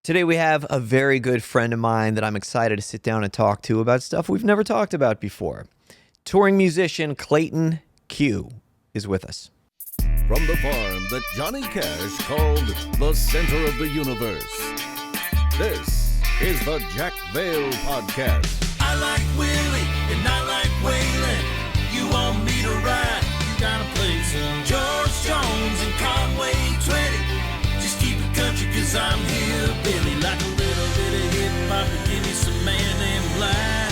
Today we have a very good friend of mine that I'm excited to sit down and talk to about stuff we've never talked about before. Touring musician Clayton Q is with us. From the farm that Johnny Cash called the center of the universe, this is the Jack Vale Podcast. I like Willie and I like Waylon. You want me to ride? You gotta play some George Jones and Conway Twitty. Just keep it country cause I'm here, Billy. Like a little bit of hip-hop and give me some Man in Black.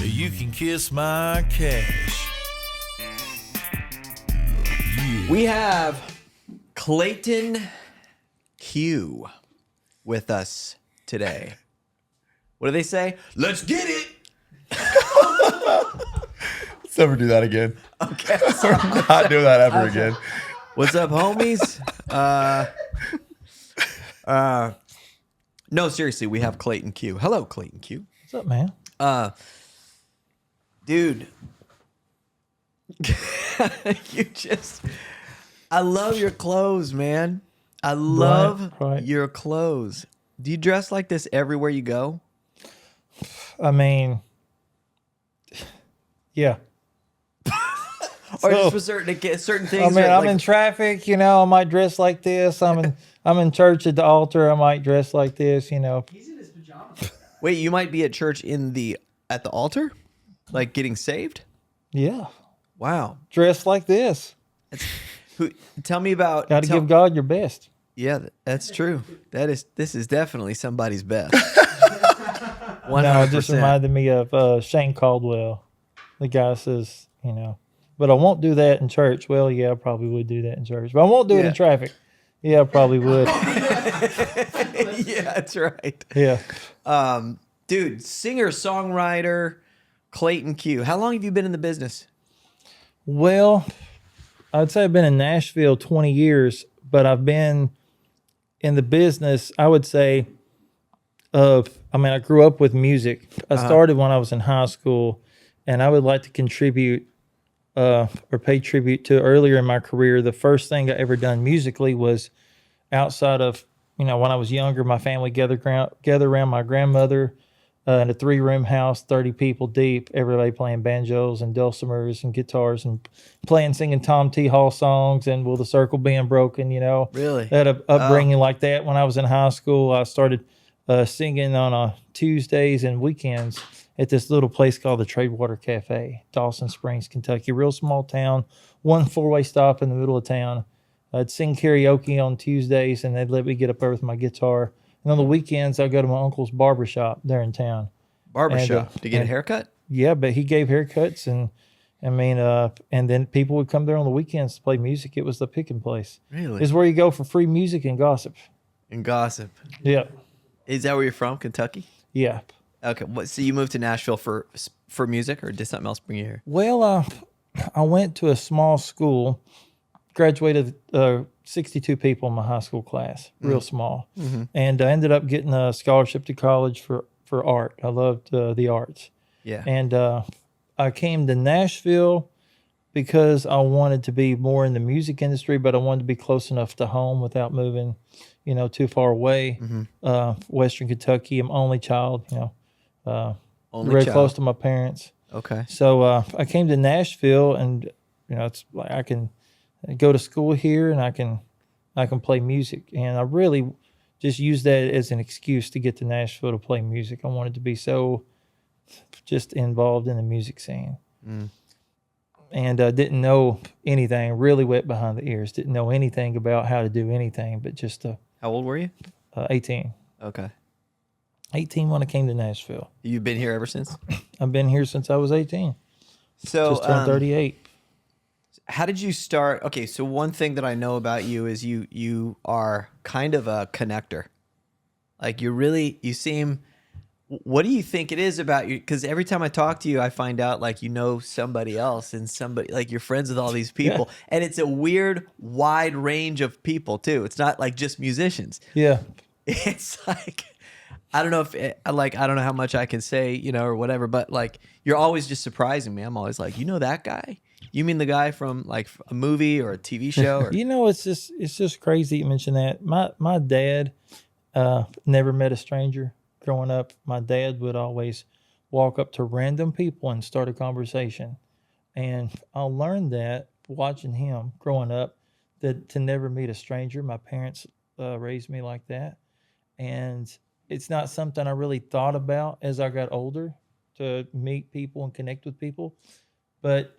You can kiss my cash. Yeah. We have Clayton Q with us today. What do they say? Let's get it! Let's never do that again. Okay. Not do that ever again. What's up, homies? No, seriously, we have Clayton Q. Hello, Clayton Q. What's up, man? Dude, I love your clothes, man. I love Right. your clothes. Do you dress like this everywhere you go? I mean, yeah. Or So, just for certain things? I mean, or I'm like- in traffic, I might dress like this. I'm in church at the altar, I might dress like this, He's in his pajamas. Wait, you might be at church at the altar? Like getting saved? Yeah. Wow. Dress like this. Tell me about... Got to give God your best. Yeah, that's true. This is definitely somebody's best. No, it just 100%. reminded me of Shane Caldwell. The guy says, but I won't do that in church. Well, yeah, I probably would do that in church. But I won't do it Yeah. in traffic. Yeah, I probably would. Yeah, that's right. Yeah. Dude, singer, songwriter, Clayton Q. How long have you been in the business? Well, I'd say I've been in Nashville 20 years, but I've been in the business, I would say, I grew up with music. I started when I was in high school, and I would like to contribute or pay tribute to earlier in my career. The first thing I ever done musically was outside of, when I was younger, my family gathered around my grandmother in a 3-room house, 30 people deep, everybody playing banjos and dulcimers and guitars and singing Tom T. Hall songs and Will the Circle Be Unbroken, Really? I had an upbringing like that. When I was in high school, I started singing on Tuesdays and weekends at this little place called the Tradewater Cafe, Dawson Springs, Kentucky. Real small town, 1 4-way stop in the middle of town. I'd sing karaoke on Tuesdays, and they'd let me get up there with my guitar. And on the weekends, I'd go to my uncle's barbershop there in town. Barbershop. To get a haircut? Yeah, but he gave haircuts, and and then people would come there on the weekends to play music. It was the picking place. Really? It's where you go for free music and gossip. And gossip. Yeah, Is that where you're from, Kentucky? yeah. Okay. So you moved to Nashville for music, or did something else bring you here? Well, I went to a small school, graduated 62 people in my high school class, real small, and I ended up getting a scholarship to college for art. I loved the arts. Yeah. And I came to Nashville because I wanted to be more in the music industry, but I wanted to be close enough to home without moving, too far away. Western Kentucky, I'm only child, Only very child. close to my parents. Okay. So I came to Nashville, and it's like I can go to school here, and I can play music, and I really just used that as an excuse to get to Nashville to play music. I wanted to be so just involved in the music scene, and didn't know anything. Really wet behind the ears. Didn't know anything about how to do anything, but just How old were you? 18. Okay. 18 when I came to Nashville. You've been here ever since? I've been here since I was 18. So Just turned 38. how did you start? Okay, so one thing that I know about you is you are kind of a connector. Like you seem. What do you think it is about you? Because every time I talk to you, I find out like somebody else and somebody like you're friends with all these people, and it's a weird, wide range of people too. It's not like just musicians. Yeah. It's like I don't know I don't know how much I can say, or whatever, but like you're always just surprising me. I'm always like, that guy? You mean the guy from like a movie or a TV show? Or... It's just crazy you mention that. My dad Never met a stranger. Growing up, my dad would always walk up to random people and start a conversation. And I learned that watching him growing up, that to never meet a stranger. My parents raised me like that. And it's not something I really thought about as I got older, to meet people and connect with people. But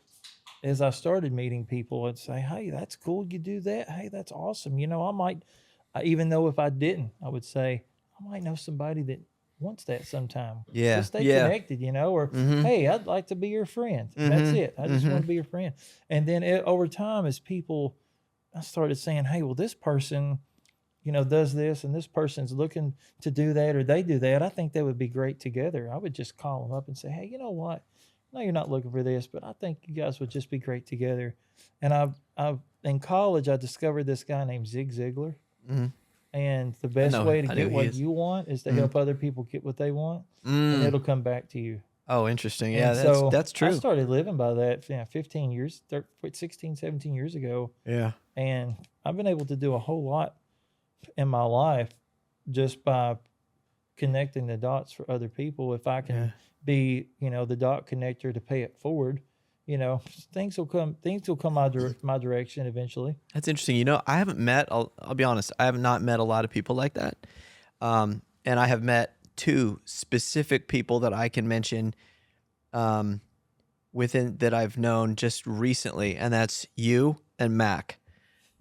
as I started meeting people, I'd say, hey, that's cool. You do that. Hey, that's awesome. I might, even though if I didn't, I would say, I might know somebody that wants that sometime. Yeah. Just stay Yeah. connected, or, hey, I'd like to be your friend. And that's it. I just want to be your friend. And then over time, as people, I started saying, hey, well, this person, does this, and this person's looking to do that, or they do that. I think they would be great together. I would just call them up and say, hey, you know what? No, you're not looking for this, but I think you guys would just be great together. And I've in college, I discovered this guy named Zig Ziglar. And the best way to get what you want is to help other people get what they want, and it'll come back to you. Oh, interesting. And Yeah, that's true. I started living by that 15 years, 16, 17 years ago. Yeah. And I've been able to do a whole lot in my life just by connecting the dots for other people. If I can be, the dot connector to pay it forward, things will come my direction eventually. That's interesting. I haven't met, I'll be honest, I have not met a lot of people like that. And I have met two specific people that I can mention within that I've known just recently, and that's you and Mac.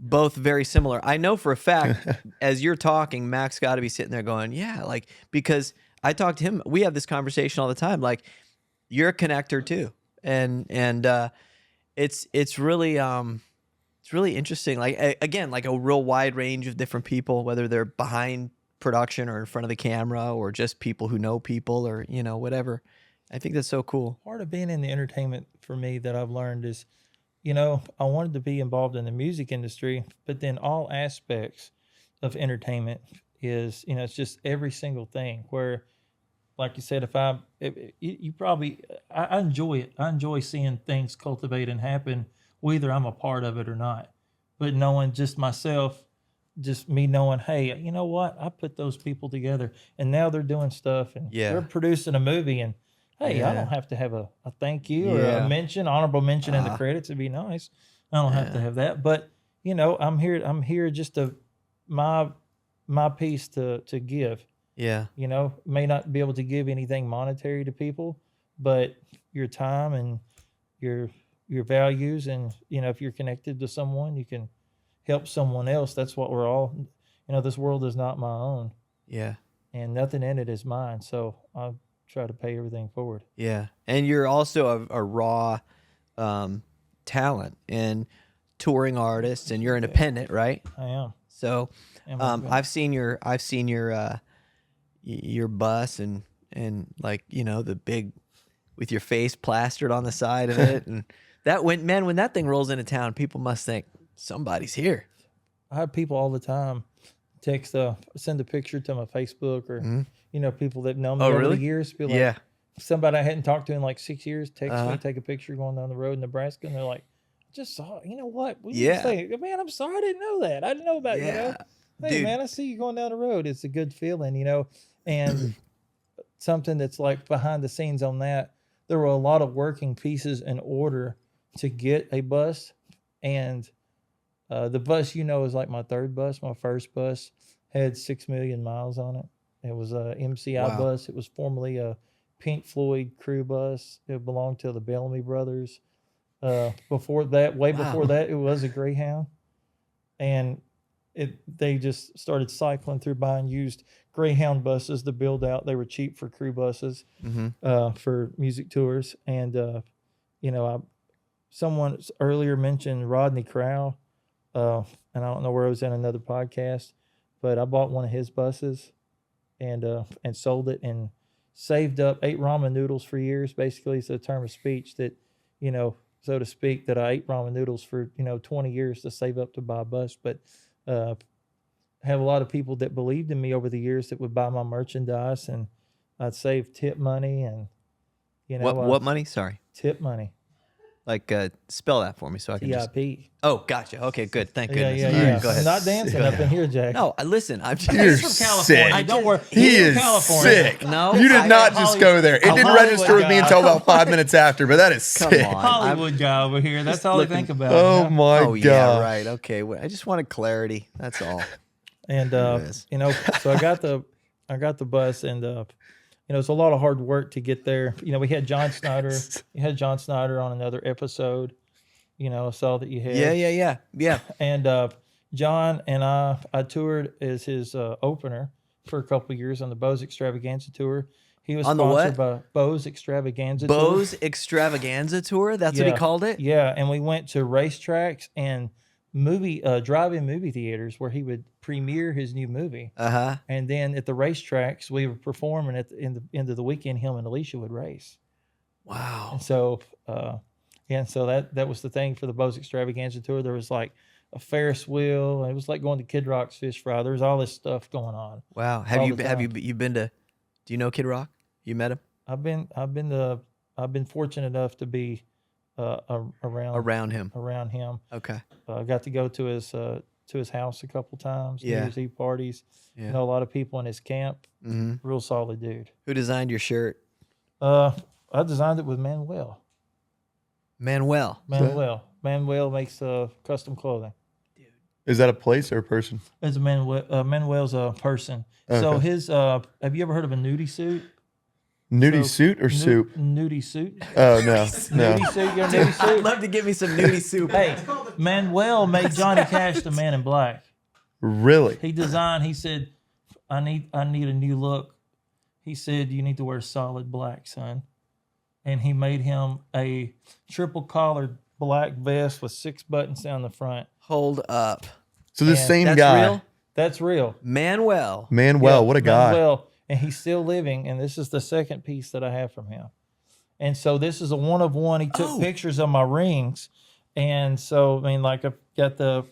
Both very similar. I know for a fact, as you're talking, Mac's got to be sitting there going, yeah, because I talk to him, we have this conversation all the time, you're a connector too. And it's really interesting. Again, a real wide range of different people, whether they're behind production or in front of the camera, or just people who know people, or whatever. I think that's so cool. Part of being in the entertainment for me that I've learned is, I wanted to be involved in the music industry, but then all aspects of entertainment is, it's just every single thing where, like you said, I enjoy it. I enjoy seeing things cultivate and happen, whether I'm a part of it or not. But knowing just myself, just me knowing, hey, you know what? I put those people together, and now they're doing stuff, and they're producing a movie, and hey, I don't have to have a thank you or a mention, honorable mention in the credits. It'd be nice. I don't have to have that, but I'm here just to my piece to give. Yeah. May not be able to give anything monetary to people, but your time and your values, and if you're connected to someone, you can help someone else. That's what we're all. This world is not my own. Yeah. And nothing in it is mine. So I try to pay everything forward. Yeah. And you're also a raw talent and touring artist, and you're independent, right? I am. So I've seen your bus and the big with your face plastered on the side of it, and when that thing rolls into town, people must think somebody's here. I have people all the time send a picture to my Facebook, or people that know me over the years, be like, somebody I hadn't talked to in 6 years text me, take a picture going down the road in Nebraska, and they're like, I just saw, what you say? Man, I'm sorry, I didn't know that. I didn't know about Hey, dude, man, I see you going down the road. It's a good feeling, and something that's behind the scenes on that, there were a lot of working pieces in order to get a bus. And the bus, is my third bus. My first bus had 6 million miles on it. It was a MCI bus. It was formerly a Pink Floyd crew bus. It belonged to the Bellamy Brothers. Before that, before that, it was a Greyhound. And they just started cycling through buying used Greyhound buses to build out. They were cheap for crew buses, for music tours. And, someone earlier mentioned Rodney Crowell, and I don't know where it was in another podcast, but I bought one of his buses and sold it and saved up, ate ramen noodles for years. Basically, it's a term of speech that, so to speak, that I ate ramen noodles for, 20 years to save up to buy a bus. But have a lot of people that believed in me over the years that would buy my merchandise, and I'd save tip money and, what money? Sorry. Tip money. Like, spell that for me so I can just. TIP. Oh, gotcha. Okay, good. Thank Yeah, goodness. yeah, All right, yeah. go ahead. I'm not dancing up in here, Jack. No, listen. I'm just. You're He's from California. sick. Don't worry. He He's from is California. sick. No, You did I- not just go there. It didn't Hollywood register with me guy. until about 5 minutes after, but that is Come sick. on. Hollywood guy over here. That's all looking- I think about. Oh you know? my Oh, god! yeah, right. Okay. Well, I just wanted clarity. That's all. And is. you know, so I got the bus, and you know, it's a lot of hard work to get there. You know, we had John Snyder. You had John Snyder on another episode. You know, I saw that you had. Yeah. And John and I toured as his opener for a couple of years on the Bose Extravaganza tour. He was On the sponsored by Bose Extravaganza Bose tour. Extravaganza tour. That's what he called it. Yeah, and we went to racetracks and drive-in movie theaters where he would premiere his new movie. And then at the racetracks, we would perform, and at the end of the weekend, him and Alicia would race. Wow. And so, so that was the thing for the Bose Extravaganza tour. There was like a Ferris wheel. It was like going to Kid Rock's Fish Fry. There was all this stuff going on. Wow. all the Have time. you been to? Do you know Kid Rock? You met him? I've been fortunate enough to be Around him. around him. Okay. I got to go to his house a couple times. Yeah. New Year's Eve parties. Yeah. Know a lot of people in his camp. Mm-hmm. Real solid dude. Who designed your shirt? I designed it with Manuel. Manuel. Manuel makes custom clothing. Is that a place or a person? It's a Manuel's a person. So Okay. his have you ever heard of a Nudy Suit? Nudie So, suit or soup? Nudy Suit. Oh no, no. Nudie Suit. You're a Nudie I'd Suit. love to give me some nudie soup. Hey, Manuel made Johnny Cash the Man in Black. Really? He designed. He said, "I need a new look." He said, "You need to wear solid black, son." And he made him a triple collared black vest with 6 buttons down the front. Hold up. So this And same That's guy, real? That's real. Manuel. Manuel, Yeah, what a guy! Manuel, and he's still living. And this is the second piece that I have from him. And so this is a one of one. He took pictures of my rings, and so I mean, like I've got the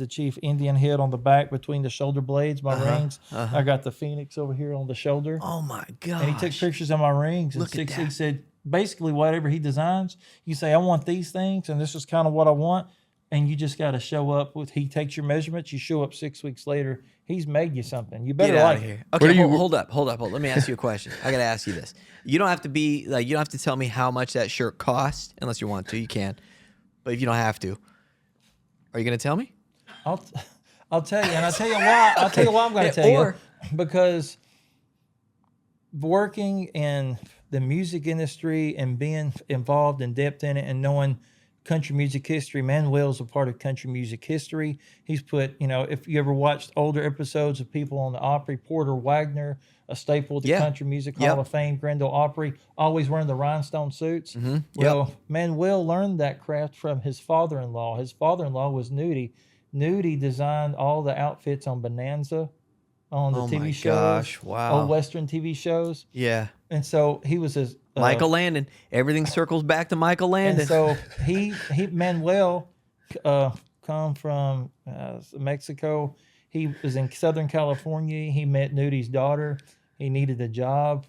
chief Indian head on the back between the shoulder blades, my rings. I got the phoenix over here on the shoulder. Oh my god. And he took pictures of my rings. Look at He that. said, basically, whatever he designs, you say, I want these things, and this is kind of what I want. And you just got to show up with, he takes your measurements, you show up 6 weeks later, he's made you something. You better Get out like of it. here. Okay, do you- hold up. Let me ask you a question. I gotta ask you this. You don't have to be like, you don't have to tell me how much that shirt cost unless you want to. You can, but if you don't have to, are you gonna tell me? I'll tell you, and I'll tell you why. I'll tell you why I'm going to tell Or- you. Because working in the music industry and being involved in depth in it and knowing country music history, Manuel's a part of country music history. He's put, if you ever watched older episodes of people on the Opry, Porter Wagner, a staple of the Yeah. Country Music Yep. Hall of Fame, Grendel Opry, always wearing the rhinestone suits. Mm-hmm. Well, Manuel learned that craft from his father-in-law. His father-in-law was Nudy. Nudy designed all the outfits on Bonanza, on the Oh TV my shows, gosh, wow. old Western TV shows. Yeah. And so he was his Michael Landon. Everything circles back to Michael Landon. And so he Manuel come from Mexico. He was in Southern California. He met Nudy's daughter. He needed a job.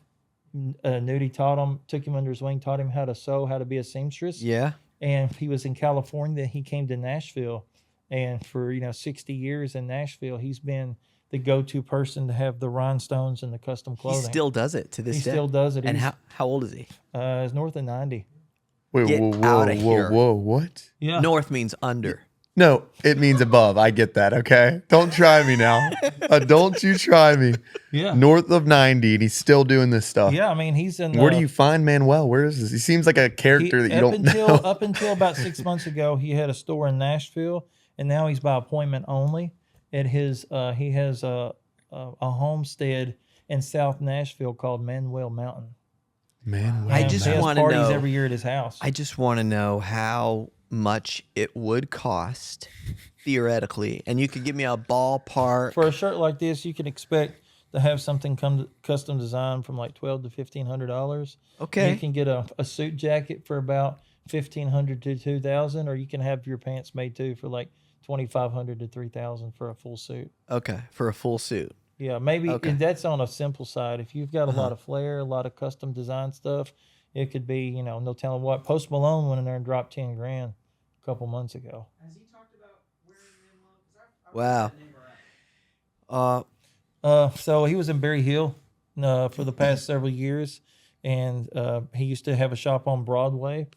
Nudy took him under his wing, taught him how to sew, how to be a seamstress. yeah. And he was in California. He came to Nashville, and for 60 years in Nashville, he's been the go-to person to have the rhinestones and the custom He clothing. still does it to this He day. still does it. And He's- how old is he? He's north of 90. Wait, Get whoa, outta whoa, here. whoa, what? Yeah. North means under. No, it means above. I get that. Okay, don't try me now. Don't you try me. Yeah. North of 90, and he's still doing this stuff. Yeah, I mean, he's in. Where do you find Manuel? Where is this? He seems like a character that you don't know. Up until about 6 months ago, he had a store in Nashville, and now he's by appointment only. At his, he has a homestead in South Nashville called Manuel Mountain. Manuel. I And just he has wanna parties know- every year at his house. I just want to know how much it would cost theoretically, and you could give me a ballpark. For a shirt like this, you can expect to have something custom designed from like $1,200 to $1,500. Okay. You can get a suit jacket for about $1,500 to $2,000, or you can have your pants made too for like $2,500 to $3,000 for a full suit. Okay, for a full suit. Yeah, maybe Okay. that's on a simple side. If you've got a lot of flair, a lot of custom design stuff, It could be, no telling what. Post Malone went in there and dropped 10 grand a couple months ago. Has he talked about wearing Manuel? Wow. So he was in Berry Hill for the past several years, and he used to have a shop on Broadway,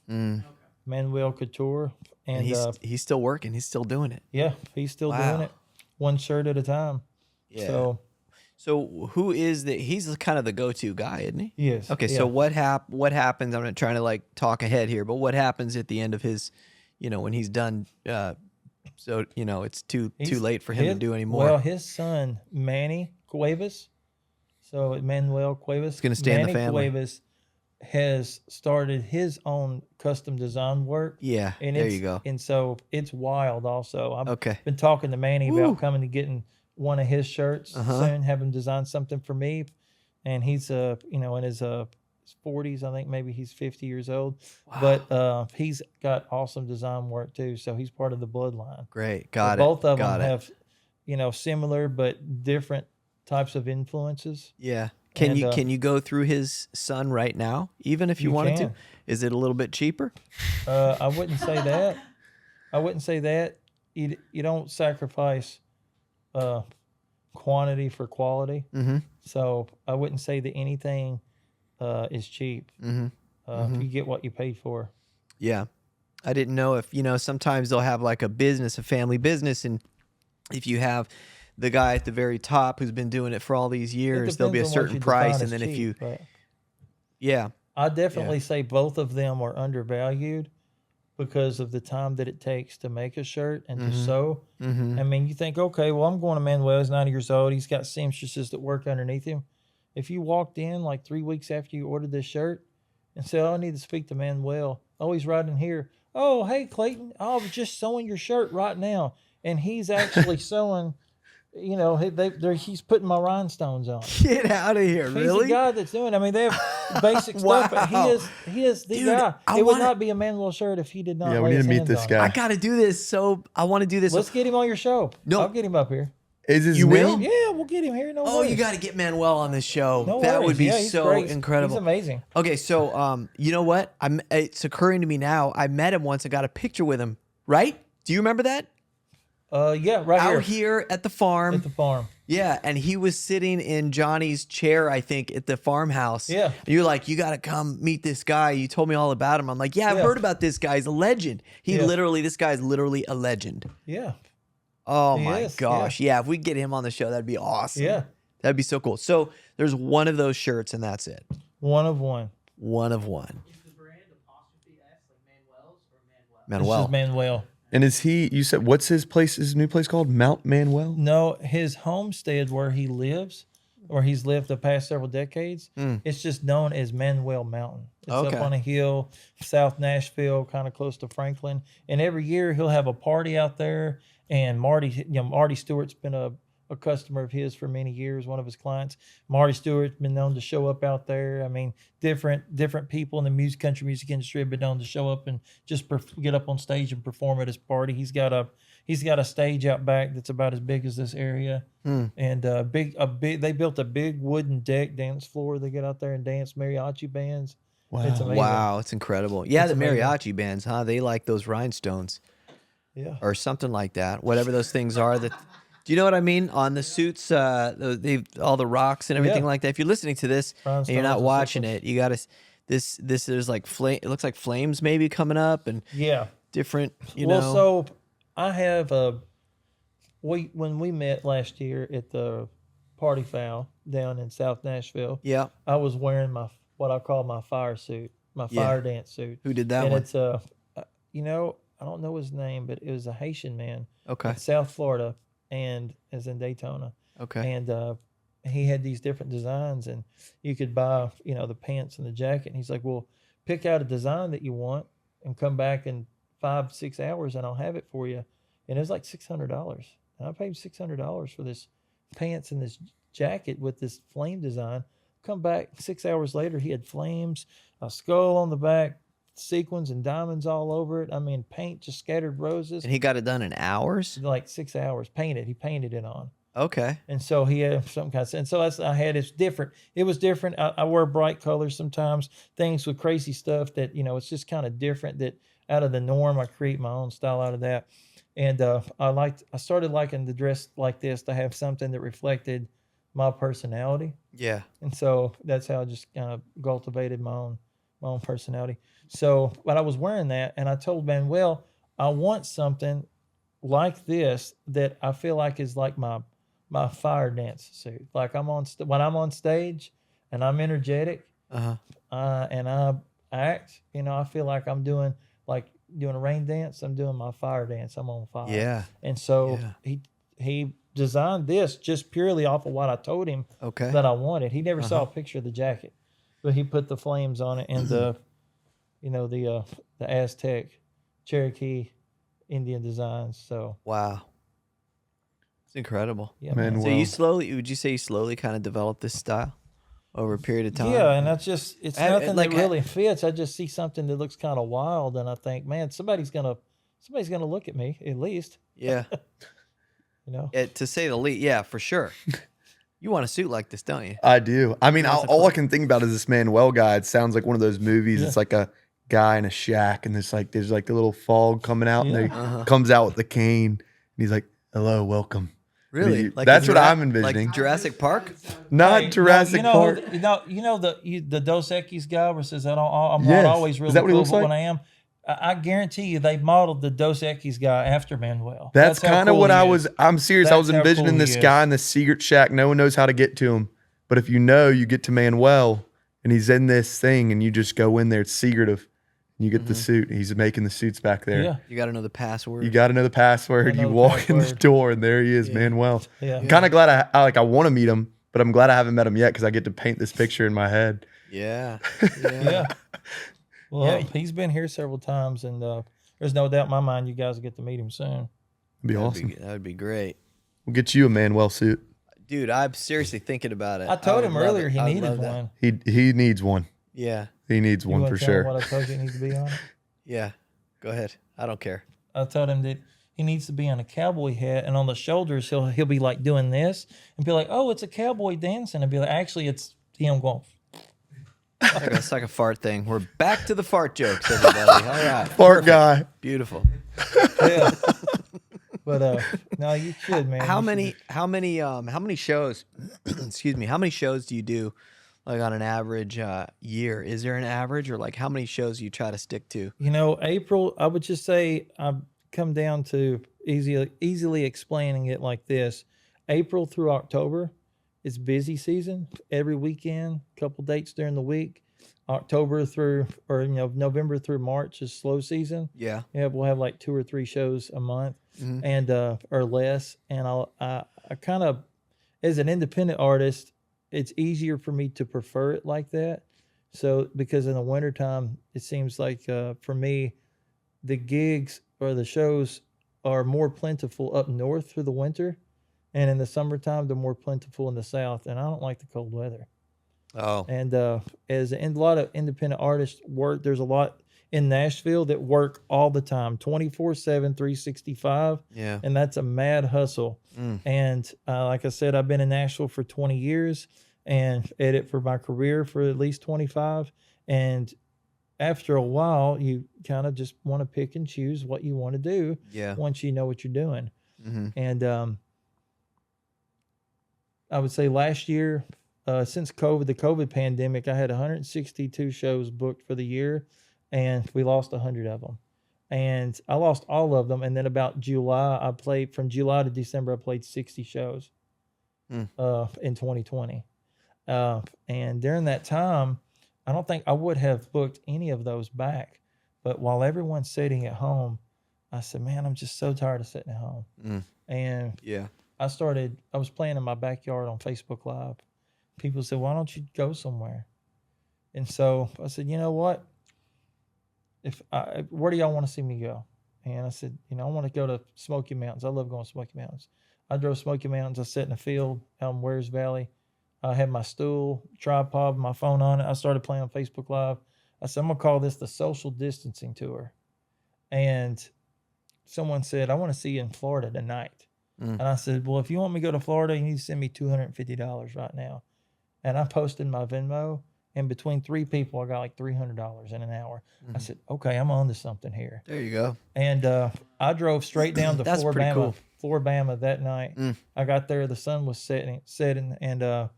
Manuel Couture, and he's still working. He's still doing it. yeah, he's still doing it, one shirt at a time. Yeah. So who is the? He's kind of the go-to guy, isn't he? Yes. Okay. yeah. So what happens? I'm not trying to like talk ahead here, but what happens at the end of his, when he's done? So it's too late for him to do anymore. Well, his son Manny Cuevas, so Manuel Cuevas, It's gonna stay in the family. Cuevas has started his own custom design work. Yeah, and there you go. And so it's wild. Also, I've Okay. been talking to Manny about coming to getting one of his shirts soon, have him design something for me. And he's in his 40s, I think maybe he's 50 years old. Wow. But he's got awesome design work too, so he's part of the bloodline. Great, got it. Both of got them it. have similar but different types of influences. Yeah. Can you go through his son right now, even if you wanted to? Is it a little bit cheaper? I wouldn't say that. I wouldn't say that. You don't sacrifice quantity for quality. Mm-hmm. So I wouldn't say that anything is cheap. Mm-hmm. You get what you paid for. Yeah. I didn't know if, sometimes they'll have like a family business, and if you have the guy at the very top who's been doing it for all these years, there'll be a certain price, and then if you I definitely say both of them are undervalued because of the time that it takes to make a shirt and to sew. I mean, you think, okay, well, I'm going to Manuel, he's 90 years old, he's got seamstresses that work underneath him. If you walked in like 3 weeks after you ordered this shirt and said, I need to speak to Manuel. Oh, he's right in here. Oh, hey, Clayton, I was just sewing your shirt right now. And he's actually sewing, he's putting my rhinestones on. Get out of here, He's really? the guy that's doing it. I mean, they have basic stuff, but he is the Dude, guy. I It would wanna- not be a Manuel shirt if he did not Yeah, lay we need his to meet hands this on it. guy. I got to do this. So I want to do this. Let's get him on your show. No. I'll get him up here. Is his You will? name? Yeah, we'll get him here. No Oh, worries. you got to get Manuel on this show. No That worries. would be Yeah, he's so great. incredible. He's amazing. Okay, so you know what? It's occurring to me now. I met him once. I got a picture with him. Right? Do you remember that? Yeah, right Out here at the farm. at the farm. Yeah, and he was sitting in Johnny's chair, I think, at the farmhouse. Yeah. And you're like, you got to come meet this guy. You told me all about him. I'm like, yeah, I've Yeah. heard about this guy. He's a legend. Yeah. This guy's literally a legend. Yeah, Oh He my is, gosh. Yeah, if we get him on the show, that'd be awesome. yeah. That'd be so cool. So there's one of those shirts, and that's it. One of one. One of one. Is the brand apostrophe S like Manuel's or Manuel? Manuel. This is Manuel. And is he? You said what's his new place called? Mount Manuel. No, his homestead where he lives, or he's lived the past several decades, it's just known as Manuel Mountain. It's Okay. up on a hill, South Nashville, kind of close to Franklin. And every year he'll have a party out there. And Marty Stewart's been a customer of his for many years, one of his clients. Marty Stewart's been known to show up out there. I mean, different people in the country music industry have been known to show up and just get up on stage and perform at his party. He's got a stage out back that's about as big as this area, and they built a big wooden deck dance floor. They get out there and dance mariachi bands. Wow. It's amazing. Wow, it's incredible. Yeah, It's the amazing. mariachi bands, huh? They like those rhinestones Yeah. or something like that. Whatever those things are. That, do you know what I mean? On the suits, all the rocks and everything Yeah. like that. If you're listening to this and you're Rhinestones not and watching such. it, you got to. This there's like flame. It looks like flames maybe coming up and Yeah. different. Well, so I have when we met last year at the Party Foul down in South Nashville, Yeah. I was wearing what I call my fire suit, my Yeah. fire dance suit. Who did that and one? it's I don't know his name, but it was a Haitian man Okay. in South Florida and is in Daytona. Okay. And he had these different designs, and you could buy, the pants and the jacket. And he's like, well, pick out a design that you want and come back in 5-6 hours and I'll have it for you. And it was like $600. And I paid $600 for this pants and this jacket with this flame design. Come back 6 hours later, he had flames, a skull on the back, sequins and diamonds all over it. I mean, paint, just scattered roses. And he got it done in hours. Like 6 hours painted. He painted it on. Okay. And so he had some kind of, and so that's I had. It's different. It was different. I wear bright colors sometimes, things with crazy stuff that it's just kind of different. That out of the norm, I create my own style out of that. And I started liking to dress like this, to have something that reflected my personality. Yeah. And so that's how I just kind of cultivated my own personality. So, but I was wearing that, and I told Manuel, I want something like this that I feel like is like my fire dance suit. Like when I'm on stage and I'm energetic, and I act, I feel like I'm doing a rain dance. I'm doing my fire dance. I'm on fire. Yeah. And so he designed this just purely off of what I told him that I wanted. He never saw a picture of the jacket, but he put the flames on it and the Aztec, Cherokee, Indian designs. So wow, it's incredible. Yeah, Man, So would you say you slowly kind of developed this style over a period of time? Yeah, and that's just it's nothing like, that really fits. I just see something that looks kind of wild, and I think, man, somebody's gonna look at me at least. Yeah. To say the least, yeah, for sure. You want a suit like this, don't you? I do. I mean, all I can think about is this Manuel guy. It sounds like one of those movies. Yeah. It's like a guy in a shack, and there's a little fog coming out, and Yeah. he comes out with the cane, and he's like, "Hello, welcome." Really? That's what I'm envisioning. Like Jurassic Park? Not Hey, Jurassic Park. the Dos Equis guy where says I'm Yes. not always really Is that what he cool, looks but like? when I am, I guarantee you they modeled the Dos Equis guy after Manuel. That's how kind of cool what he I is. was. I'm serious. I was That's how envisioning cool this he guy is. in the secret shack. No one knows how to get to him, but if you get to Manuel, and he's in this thing, and you just go in there. It's secretive. You get the suit. He's making the suits back there. Yeah. You got to know the password. You got to know the password. Gotta know You the walk in the password. door, and there he is, Manuel. Yeah. I'm kind of glad I want to meet him, but I'm glad I haven't met him yet because I get to paint this picture in my head. Yeah. Yeah. Well, Yeah. he's been here several times, and there's no doubt in my mind you guys will get to meet him soon. It'd be awesome. That would be great. We'll get you a Manuel suit. Dude, I'm seriously thinking about it. I told would him love earlier it. he I would needed love that. one. He needs one. Yeah. He needs You one wanna for tell him sure. what I told you it needs to be on it? Yeah. Go ahead. I don't care. I told him that he needs to be on a cowboy hat, and on the shoulders he'll be like doing this, and be like, "Oh, it's a cowboy dancing," and be like, "Actually, it's him going." It's like a fart thing. We're back to the fart jokes, everybody. All right. Fart guy. Beautiful. Yeah. But no, you should, man. How You should. many shows, excuse me, how many shows do you do like on an average year? Is there an average, or like how many shows you try to stick to? April, I would just say I've come down to easily explaining it like this. April through October is busy season. Every weekend, couple dates during the week. November through March is slow season. Yeah. Yeah, we'll have like 2 or 3 shows a month, and or less. And I kind of, as an independent artist, it's easier for me to prefer it like that. So because in the wintertime, it seems like for me, the gigs or the shows are more plentiful up north through the winter, and in the summertime, they're more plentiful in the south. And I don't like the cold weather. Oh. And a lot of independent artists work, there's a lot in Nashville that work all the time, 24/7, 365. Yeah. And that's a mad hustle. And like I said, I've been in Nashville for 20 years and edit for my career for at least 25. And after a while, you kind of just want to pick and choose what you want to do once you know what you're doing. And I would say last year, since the COVID pandemic, I had 162 shows booked for the year, and we lost 100 of them. And I lost all of them. And then about July, from July to December, I played 60 shows in 2020. And during that time, I don't think I would have booked any of those back. But while everyone's sitting at home, I said, man, I'm just so tired of sitting at home. And Yeah. I was playing in my backyard on Facebook Live. People said, why don't you go somewhere? And so I said, you know what? Where do y'all want to see me go? And I said, I want to go to Smoky Mountains. I love going to Smoky Mountains. I drove Smoky Mountains. I sat in a field out in Wares Valley. I had my stool, tripod, my phone on it. I started playing on Facebook Live. I said, I'm going to call this the social distancing tour. And someone said, I want to see you in Florida tonight. And I said, well, if you want me to go to Florida, you need to send me $250 right now. And I posted my Venmo, and between 3 people, I got like $300 in an hour. I said, okay, I'm on to something here. There you go. And I drove straight down to That's pretty cool. Floribama that night. I got there, the sun was setting, and I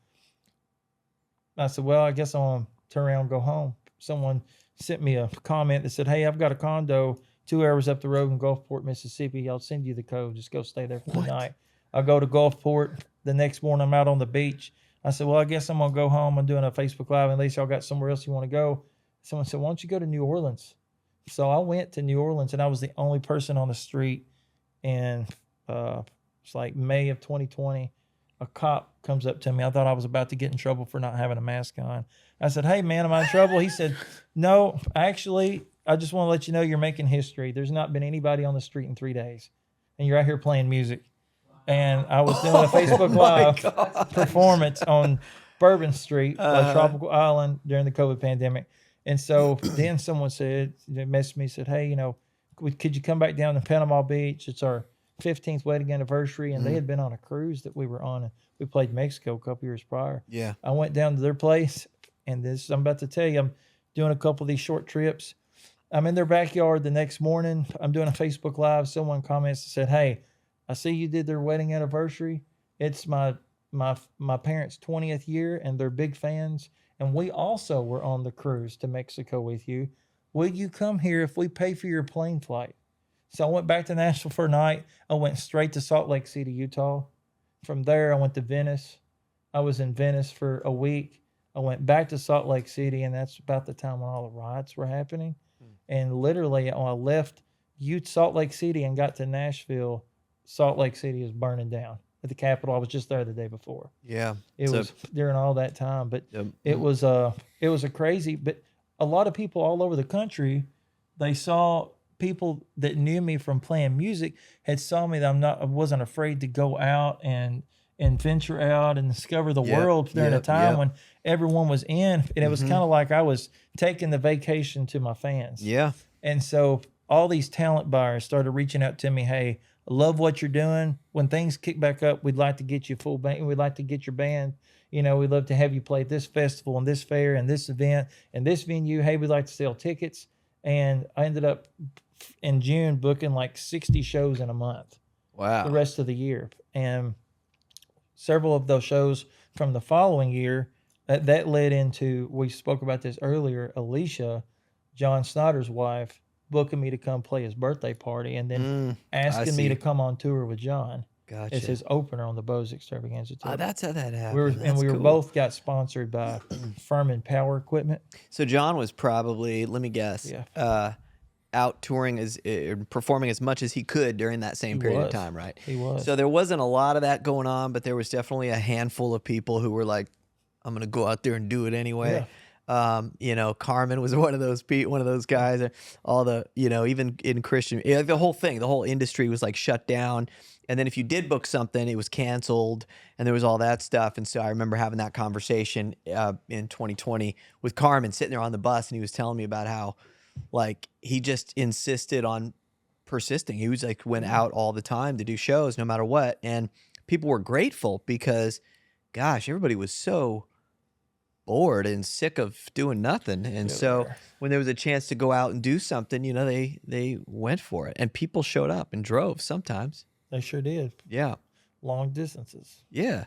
said, well, I guess I'm going to turn around and go home. Someone sent me a comment that said, hey, I've got a condo 2 hours up the road in Gulfport, Mississippi. I'll send you the code. Just go stay there for the night. I go to Gulfport. The next morning, I'm out on the beach. I said, well, I guess I'm going to go home. I'm doing a Facebook Live. At least y'all got somewhere else you want to go. Someone said, why don't you go to New Orleans? So I went to New Orleans, and I was the only person on the street. And it's like May of 2020. A cop comes up to me. I thought I was about to get in trouble for not having a mask on. I said, hey, man, am I in trouble? He said, no, actually, I just want to let you know you're making history. There's not been anybody on the street in 3 days, and you're out here playing music. And I was doing a Facebook Live performance on Bourbon Street, Tropical Island, during the COVID pandemic. And so then someone said, they messaged me, said, hey, could you come back down to Panama Beach? It's our 15th wedding anniversary. And they had been on a cruise that we were on, and we played Mexico a couple years prior. Yeah. I went down to their place, and this, I'm about to tell you, I'm doing a couple of these short trips. I'm in their backyard the next morning. I'm doing a Facebook Live. Someone comments and said, hey, I see you did their wedding anniversary. It's my parents' 20th year, and they're big fans. And we also were on the cruise to Mexico with you. Will you come here if we pay for your plane flight? So I went back to Nashville for a night. I went straight to Salt Lake City, Utah. From there, I went to Venice. I was in Venice for a week. I went back to Salt Lake City, and that's about the time when all the riots were happening. And literally, when I left Salt Lake City and got to Nashville, Salt Lake City is burning down at the Capitol. I was just there the day before. Yeah. It was during all that time, but it was a crazy, but a lot of people all over the country, they saw people that knew me from playing music had saw me that I wasn't afraid to go out and venture out and discover the world during a time when everyone was in, and it was kind of like I was taking the vacation to my fans. Yeah. And so all these talent buyers started reaching out to me, hey, I love what you're doing. When things kick back up, we'd like to get you full band. We'd like to get your band. We'd love to have you play at this festival and this fair and this event and this venue. Hey, we'd like to sell tickets. And I ended up in June booking like 60 shows in a month. Wow. The rest of the year. And several of those shows from the following year, that led into, we spoke about this earlier, Alicia, John Snyder's wife, booking me to come play his birthday party, and then asking me to come on tour with John. Gotcha. As his opener on the Bose Extravaganza tour. That's how that happened. We were both got sponsored by Furman Power Equipment. So John was probably, let me guess, out touring performing as much as he could during that same period of time, right? He was. So there wasn't a lot of that going on, but there was definitely a handful of people who were like, I'm going to go out there and do it anyway. Yeah. Carmen was one of those guys. All the, even in Christian, the whole thing, the whole industry was like shut down. And then if you did book something, it was canceled, and there was all that stuff. And so I remember having that conversation in 2020 with Carmen, sitting there on the bus, and he was telling me about how, like, he just insisted on persisting. He was like, went out all the time to do shows no matter what. And people were grateful because, gosh, everybody was so bored and sick of doing nothing. And so when there was a chance to go out and do something, they went for it. And people showed up and drove sometimes. They sure did. Yeah. Long distances. Yeah.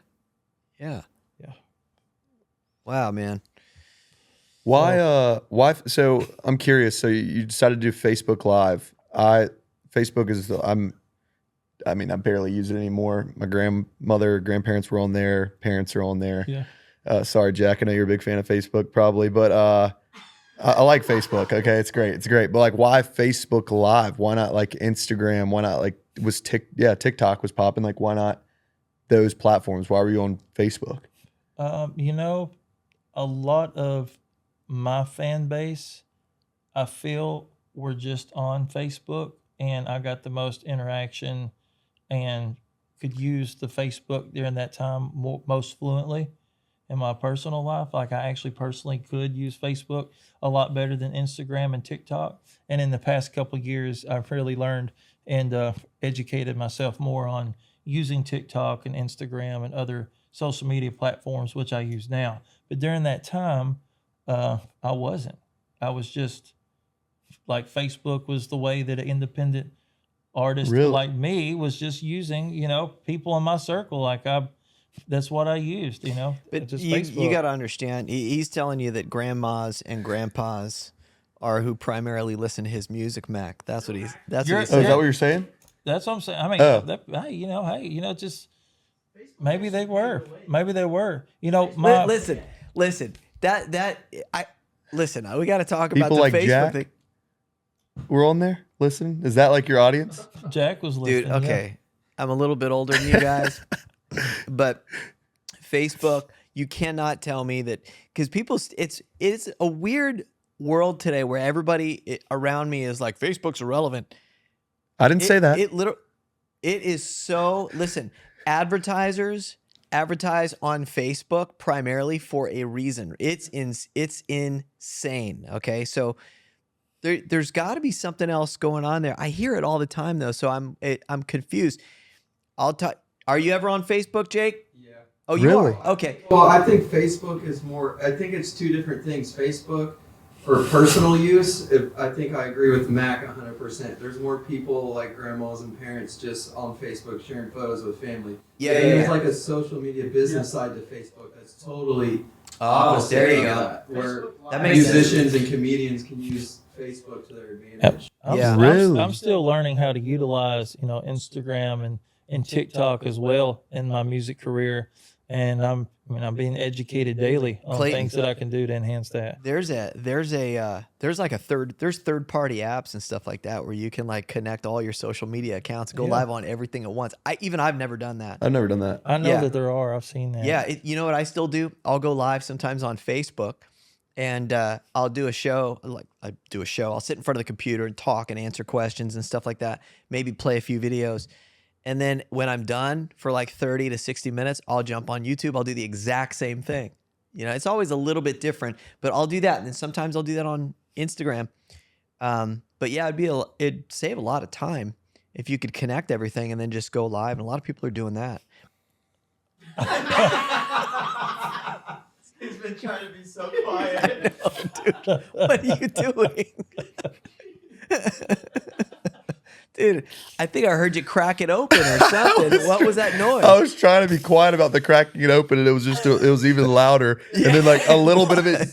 Yeah. Yeah. Wow, man. Why, so I'm curious. So you decided to do Facebook Live. Facebook is, I barely use it anymore. My grandparents were on there. Parents are on there. Yeah. Sorry, Jack. I know you're a big fan of Facebook probably, but, I like Facebook. Okay. It's great. It's great. But like, why Facebook Live? Why not like Instagram? Why not like TikTok was popping. Like, why not those platforms? Why were you on Facebook? A lot of my fan base, I feel, were just on Facebook, and I got the most interaction and could use the Facebook during that time most fluently in my personal life. Like, I actually personally could use Facebook a lot better than Instagram and TikTok. And in the past couple of years, I've really learned and educated myself more on using TikTok and Instagram and other social media platforms, which I use now. But during that time, I wasn't. I was just like, Facebook was the way that an independent artist Really? like me was just using, people in my circle. That's what I used, But just you Facebook. got to understand, he's telling you that grandmas and grandpas are who primarily listen to his music, Mac. That's what he's Oh, is saying. that what you're saying? That's what I'm saying. I mean, Oh. just maybe they were. Maybe they were. Listen. Listen. We got to talk about People the like Facebook Jack? thing. We're on there listening. Is that like your audience? Jack was listening. Dude, okay. I'm a little bit older than you guys, but Facebook, you cannot tell me that, because people, it's a weird world today where everybody around me is like, Facebook's irrelevant. I didn't say that. It is so, listen, advertisers advertise on Facebook primarily for a reason. It's insane. Okay. So there's got to be something else going on there. I hear it all the time though. So I'm confused. Are you ever on Facebook, Jake? Yeah. Oh, you Really? are? Okay. Well, I think Facebook is I think it's two different things. Facebook, for personal use, I think I agree with Mac 100%. There's more people like grandmas and parents just on Facebook sharing photos with family. Yeah, There's like a social media business side to Facebook that's totally opposite there you of go. that, where That makes sense. musicians and comedians can use Facebook to their advantage. Yeah. Really? I'm still learning how to utilize, Instagram and TikTok as well in my music career. And I'm being educated daily on Clayton, things that I can do to enhance that. There's third party apps and stuff like that where you can like connect all your social media accounts and go Yeah. live on everything at once. I've never done that. I've never done that. I know Yeah. that there are. I've seen that. Yeah, you know what I still do? I'll go live sometimes on Facebook, and I'll do a show. I'll sit in front of the computer and talk and answer questions and stuff like that. Maybe play a few videos, and then when I'm done for like 30 to 60 minutes, I'll jump on YouTube. I'll do the exact same thing. It's always a little bit different, but I'll do that, and then sometimes I'll do that on Instagram. But yeah, it'd save a lot of time if you could connect everything and then just go live. And a lot of people are doing that. He's been trying to be so quiet. Dude, what are you doing? Dude, I think I heard you crack it open or something. What was that noise? I was trying to be quiet about the cracking it open, and it was even louder. And then like a little bit of it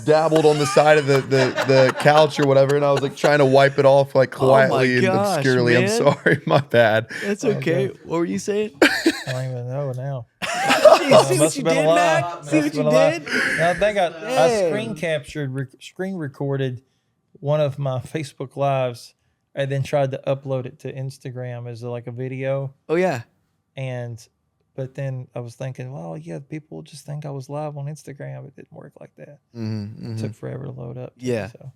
dabbled on the side of the couch or whatever, and I was like trying to wipe it off like quietly and gosh, obscurely. man. I'm sorry, my bad. That's okay. What were you saying? I don't even know now. Jeez, see what Must you have been did, a lot. Mac? Must See have what you been a lot. did? No, I think I Dang. screen recorded one of my Facebook lives. I then tried to upload it to Instagram as like a video. Oh, yeah. But then I was thinking, well, yeah, people just think I was live on Instagram. It didn't work like that. Mm-hmm, It took forever to load up. too, Yeah. So.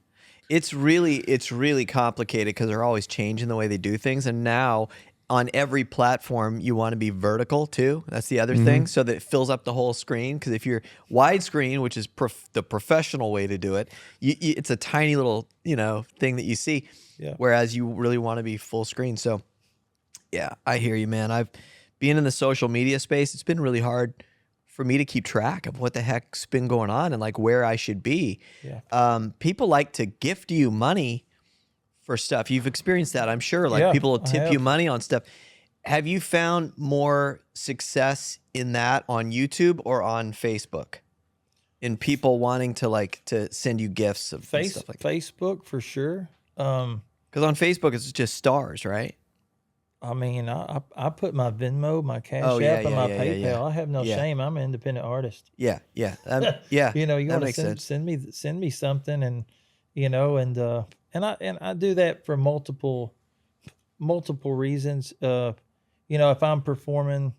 It's really complicated because they're always changing the way they do things. And now on every platform, you want to be vertical too. That's the other thing, so that it fills up the whole screen. Because if you're widescreen, which is the professional way to do it, it's a tiny little thing that you see. Yeah. Whereas you really want to be full screen. So yeah, I hear you, man. I've been in the social media space. It's been really hard for me to keep track of what the heck's been going on and like where I should be. Yeah. People like to gift you money for stuff. You've experienced that, I'm sure. Like Yeah, people will I tip you have. money on stuff. Have you found more success in that on YouTube or on Facebook? In people wanting to send you gifts of and stuff like that? Facebook for sure. Because on Facebook it's just stars, right? I mean, I put my Venmo, my Cash Oh, yeah, App, and yeah, my yeah, PayPal. yeah. I have no Yeah. shame. I'm an independent artist. Yeah. You You that want makes to sense. send me something, and I do that for multiple reasons. If I'm performing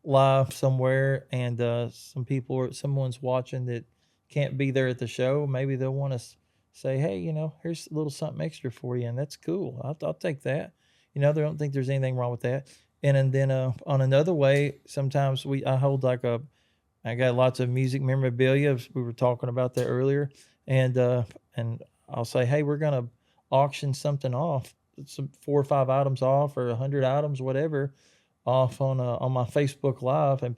live somewhere and someone's watching that can't be there at the show, maybe they'll want to say, hey, here's a little something extra for you, and that's cool. I'll take that. They don't think there's anything wrong with that. And then on another way, sometimes I hold I got lots of music memorabilia. We were talking about that earlier, and I'll say, hey, we're gonna auction something off, some 4 or 5 items off, or 100 items, whatever. off on my Facebook Live, and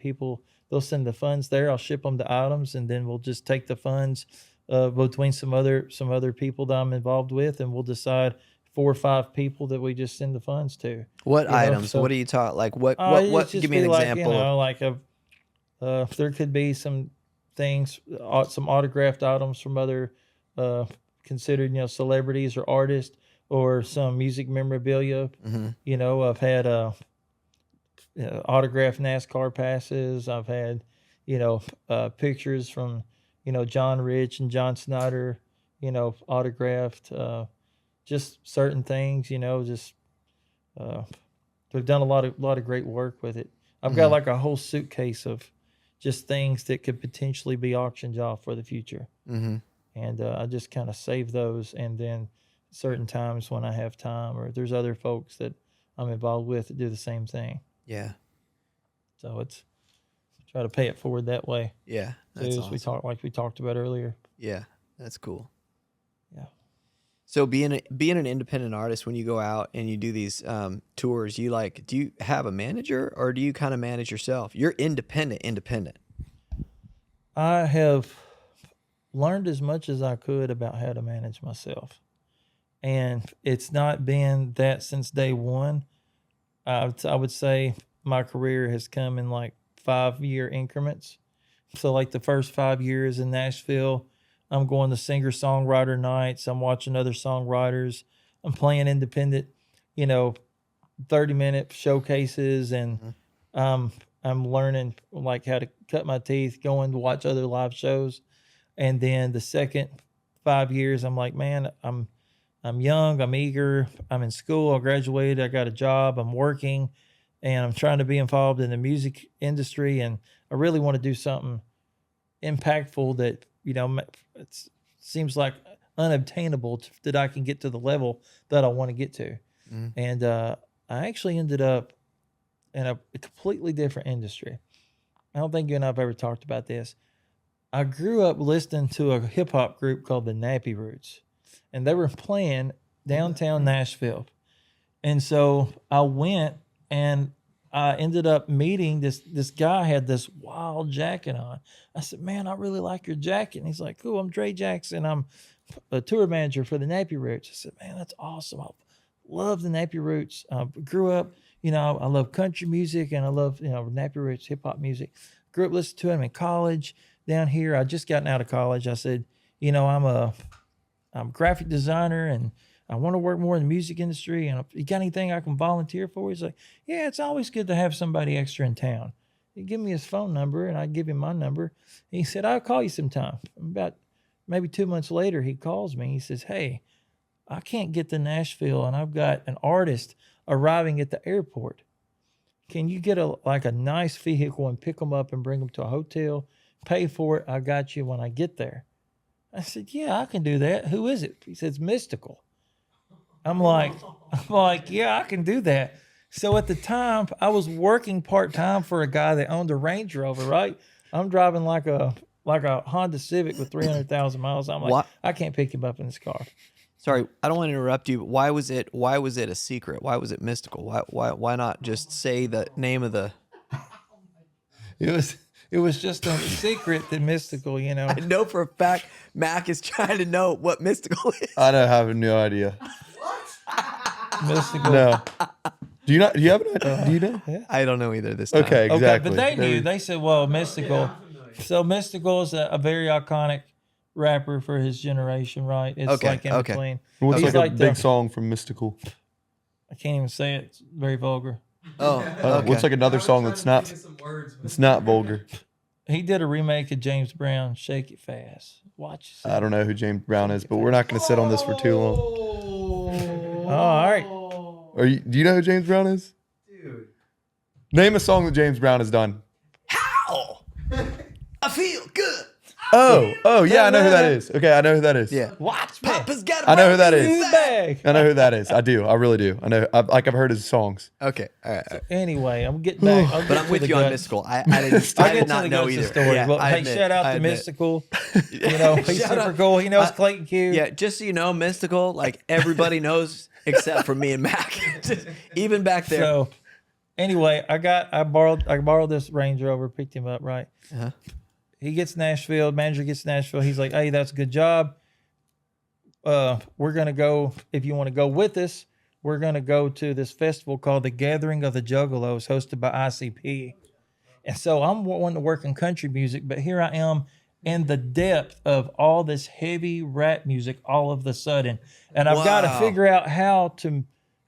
they'll send the funds there. I'll ship them the items, and then we'll just take the funds between some other people that I'm involved with, and we'll decide 4 or 5 people that we just send the funds to. What items? So, what are you talking? Like what? it's What? just Give me an be like, example. like there could be some things, some autographed items from other considered celebrities or artists, or some music memorabilia. Mm-hmm. I've had autographed NASCAR passes. I've had pictures from John Rich and John Snyder, autographed. Just certain things, just they've done a lot of great work with it. I've got like a whole suitcase of just things that could potentially be auctioned off for the future. Mm-hmm. And I just kind of save those, and then certain times when I have time, or there's other folks that I'm involved with that do the same thing. Yeah. So it's try to pay it forward that way. Yeah. Too, That's as awesome. we talked about earlier. Yeah. That's cool. Yeah. So being an independent artist, when you go out and you do these tours, do you have a manager, or do you kind of manage yourself? You're independent. I have learned as much as I could about how to manage myself. And it's not been that since day one. I would say my career has come in like 5-year increments. So like the first 5 years in Nashville, I'm going to singer-songwriter nights. I'm watching other songwriters. I'm playing independent, 30-minute showcases, and I'm learning like how to cut my teeth, going to watch other live shows. And then the second 5 years, I'm like, man, I'm young, I'm eager, I'm in school, I graduated, I got a job, I'm working, and I'm trying to be involved in the music industry, and I really want to do something impactful that it seems like unobtainable that I can get to the level that I want to get to. And I actually ended up in a completely different industry. I don't think you and I have ever talked about this. I grew up listening to a hip hop group called the Nappy Roots, and they were playing downtown Nashville. And so I went, and I ended up meeting this guy had this wild jacket on. I said, man, I really like your jacket. And he's like, cool, I'm Dre Jackson. I'm a tour manager for the Nappy Roots. I said, man, that's awesome. I love the Nappy Roots. I grew up, I love country music, and I love, Nappy Roots, hip hop music. Grew up listening to him in college down here. I just gotten out of college. I said, I'm a graphic designer, and I want to work more in the music industry, and if you got anything I can volunteer for? He's like, yeah, it's always good to have somebody extra in town. He gave me his phone number, and I give him my number. And he said, I'll call you sometime. About maybe 2 months later, he calls me. He says, hey, I can't get to Nashville, and I've got an artist arriving at the airport. Can you get a nice vehicle and pick them up and bring them to a hotel? Pay for it. I got you when I get there. I said, yeah, I can do that. Who is it? He says, Mystical. I'm like, yeah, I can do that. So at the time, I was working part-time for a guy that owned a Range Rover, right? I'm driving like a Honda Civic with 300,000 miles. I'm like, What? I can't pick him up in this car. Sorry, I don't want to interrupt you, but why was it a secret? Why was it mystical? Why not just say the name of the... It was just a secret that Mystical, I know for a fact Mac is trying to know what mystical is. I don't have no idea. Mystical. No. Do you not? Do you have an idea? Do you know? Yeah. I don't know either this time. Okay, exactly. But they knew. They said, well, Mystical. So Mystical is a very iconic rapper for his generation, right? It's Okay, like in okay. between. What's He's like a big the- song from Mystical? I can't even say it. It's very vulgar. Oh, okay. What's like another song that's not? It's not vulgar. He did a remake of James Brown, Shake It Fast. Watch yourself. I don't know who James Brown is, but we're not going to sit on this for too long. Oh, all right. Do you know who James Brown is? Dude. Name a song that James Brown has done. How? I feel good. Oh, yeah, I know who that is. Okay, I know who that is. Yeah. Watch me. Papa's got a I know who that brand new is. Bag. I know who that is. I do. I really do. I know. I've heard his songs. Okay, all right. Anyway, I'm getting back. I'll But get I'm to with the you on guts. mystical. I I'll did get not to the know guts of either. the story. Yeah, Well, I hey, admit, shout out I to admit. Mystical. He's Shout super out. cool. He knows Clayton Q. Yeah, just so you know, mystical, like everybody knows except for me and Mac. Just, even back there. So Anyway, I borrowed this Range Rover, picked him up, right? Uh-huh. He gets Nashville, manager gets Nashville. He's like, hey, that's a good job. We're going to go, if you want to go with us, we're going to go to this festival called the Gathering of the Juggalos, hosted by ICP. And so I'm wanting to work in country music, but here I am in the depth of all this heavy rap music all of a sudden. And I've got to figure out how to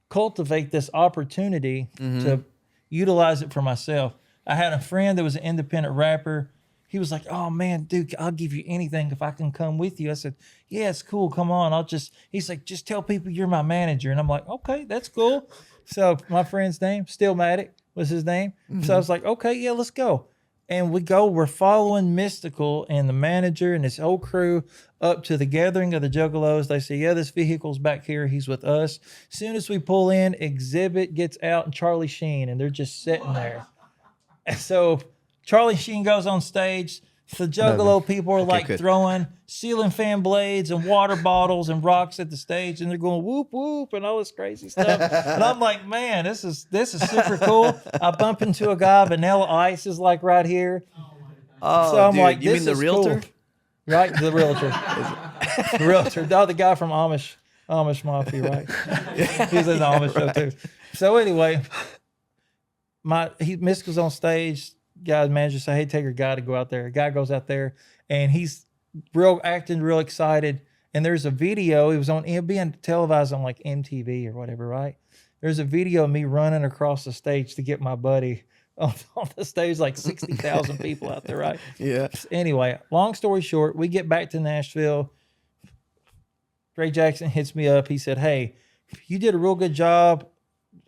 cultivate this opportunity to utilize it for myself. I had a friend that was an independent rapper. He was like, oh man, dude, I'll give you anything if I can come with you. I said, yeah, it's cool. Come on. He's like, just tell people you're my manager. And I'm like, okay, that's cool. So my friend's name, Stillmatic was his name. So I was like, okay, yeah, let's go. And we're following Mystical and the manager and his whole crew up to the Gathering of the Juggalos. They say, yeah, this vehicle's back here. He's with us. As soon as we pull in, Exhibit gets out and Charlie Sheen, and they're just sitting there. And so Charlie Sheen goes on stage. The Juggalo people are like throwing ceiling fan blades and water bottles and rocks at the stage, and they're going whoop whoop and all this crazy stuff. And I'm like, man, this is super cool. I bump into a guy, Vanilla Ice is like right here. Oh, so I'm dude, like, you mean the realtor? Cool. Right, the realtor. The realtor. No, the guy from Amish Mafia, right? He's in the Amish show too. So anyway, Mystical's on stage. Guy's manager say, hey, take your guy to go out there. A guy goes out there and he's acting real excited. And there's a video, it being televised on like MTV or whatever, right? There's a video of me running across the stage to get my buddy on the stage, like 60,000 people out there, right? Yeah. Anyway, long story short, we get back to Nashville. Ray Jackson hits me up. He said, hey, you did a real good job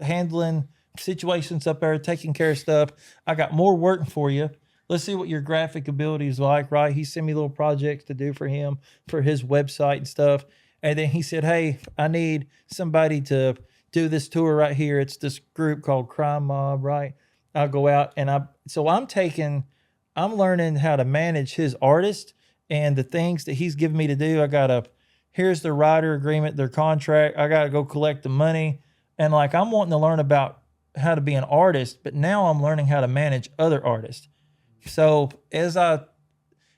handling situations up there, taking care of stuff. I got more work for you. Let's see what your graphic ability is like, right? He sent me little projects to do for him for his website and stuff. And then he said, hey, I need somebody to do this tour right here. It's this group called Crime Mob, right? I'll go out and I'm learning how to manage his artist and the things that he's giving me to do. Here's the writer agreement, their contract. I got to go collect the money. And like, I'm wanting to learn about how to be an artist, but now I'm learning how to manage other artists. So as I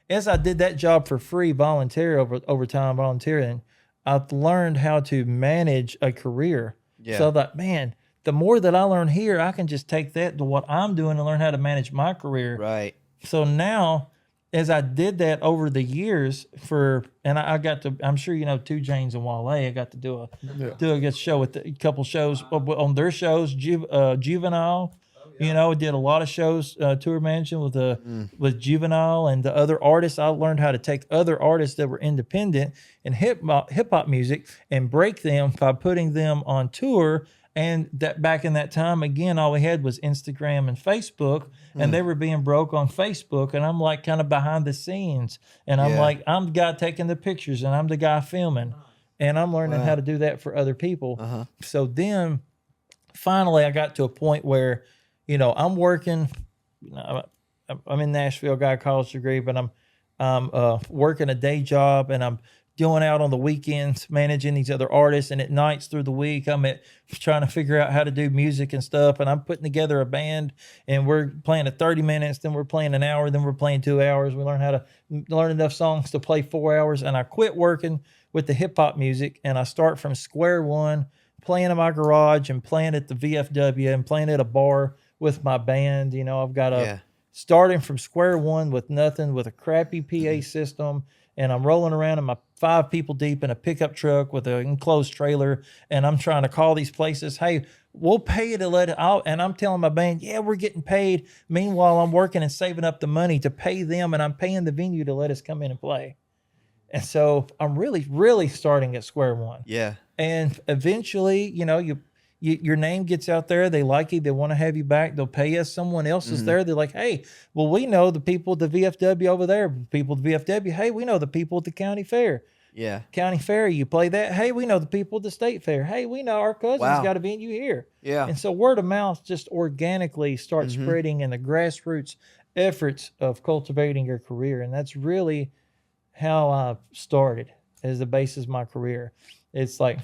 did that job for free, over time volunteering, I've learned how to manage a career. Yeah. So that, man, the more that I learn here, I can just take that to what I'm doing and learn how to manage my career. Right. So now, as I did that over the years I got to, I'm sure you know 2 Chainz and Wale, I got to do a good show with a couple shows on their shows, Juvenile, did a lot of shows, tour management with Juvenile and the other artists. I learned how to take other artists that were independent in hip hop music and break them by putting them on tour. And that back in that time, again, all we had was Instagram and Facebook, and they were being broke on Facebook. And I'm like kind of behind the scenes. And I'm like, I'm the guy taking the pictures and I'm the guy filming. And I'm learning how to do that for other people. Uh-huh. So then finally I got to a point where, I'm working, I'm in Nashville, got a college degree, but I'm working a day job and I'm going out on the weekends, managing these other artists, and at nights through the week, I'm trying to figure out how to do music and stuff, and I'm putting together a band, and we're playing at 30 minutes, then we're playing an hour, then we're playing 2 hours. We learn how to learn enough songs to play 4 hours, and I quit working with the hip-hop music, and I start from square one, playing in my garage and playing at the VFW and playing at a bar with my band. I've got starting from square one with nothing, with a crappy PA system, and I'm rolling around in my 5 people deep in a pickup truck with an enclosed trailer, and I'm trying to call these places, hey, we'll pay you to let it out. And I'm telling my band, yeah, we're getting paid. Meanwhile, I'm working and saving up the money to pay them, and I'm paying the venue to let us come in and play. And so I'm really, really starting at square one. Yeah. And eventually, your name gets out there. They like you. They want to have you back. They'll pay us. Someone else is there. They're like, hey, well, we know the people at the VFW over there. People at the VFW. Hey, we know the people at the county fair. Yeah. County fair, you play that. Hey, we know the people at the state fair. Hey, we know our cousin's got a venue here. Yeah. And so word of mouth just organically starts spreading in the grassroots efforts of cultivating your career. And that's really how I started as the basis of my career. It's like,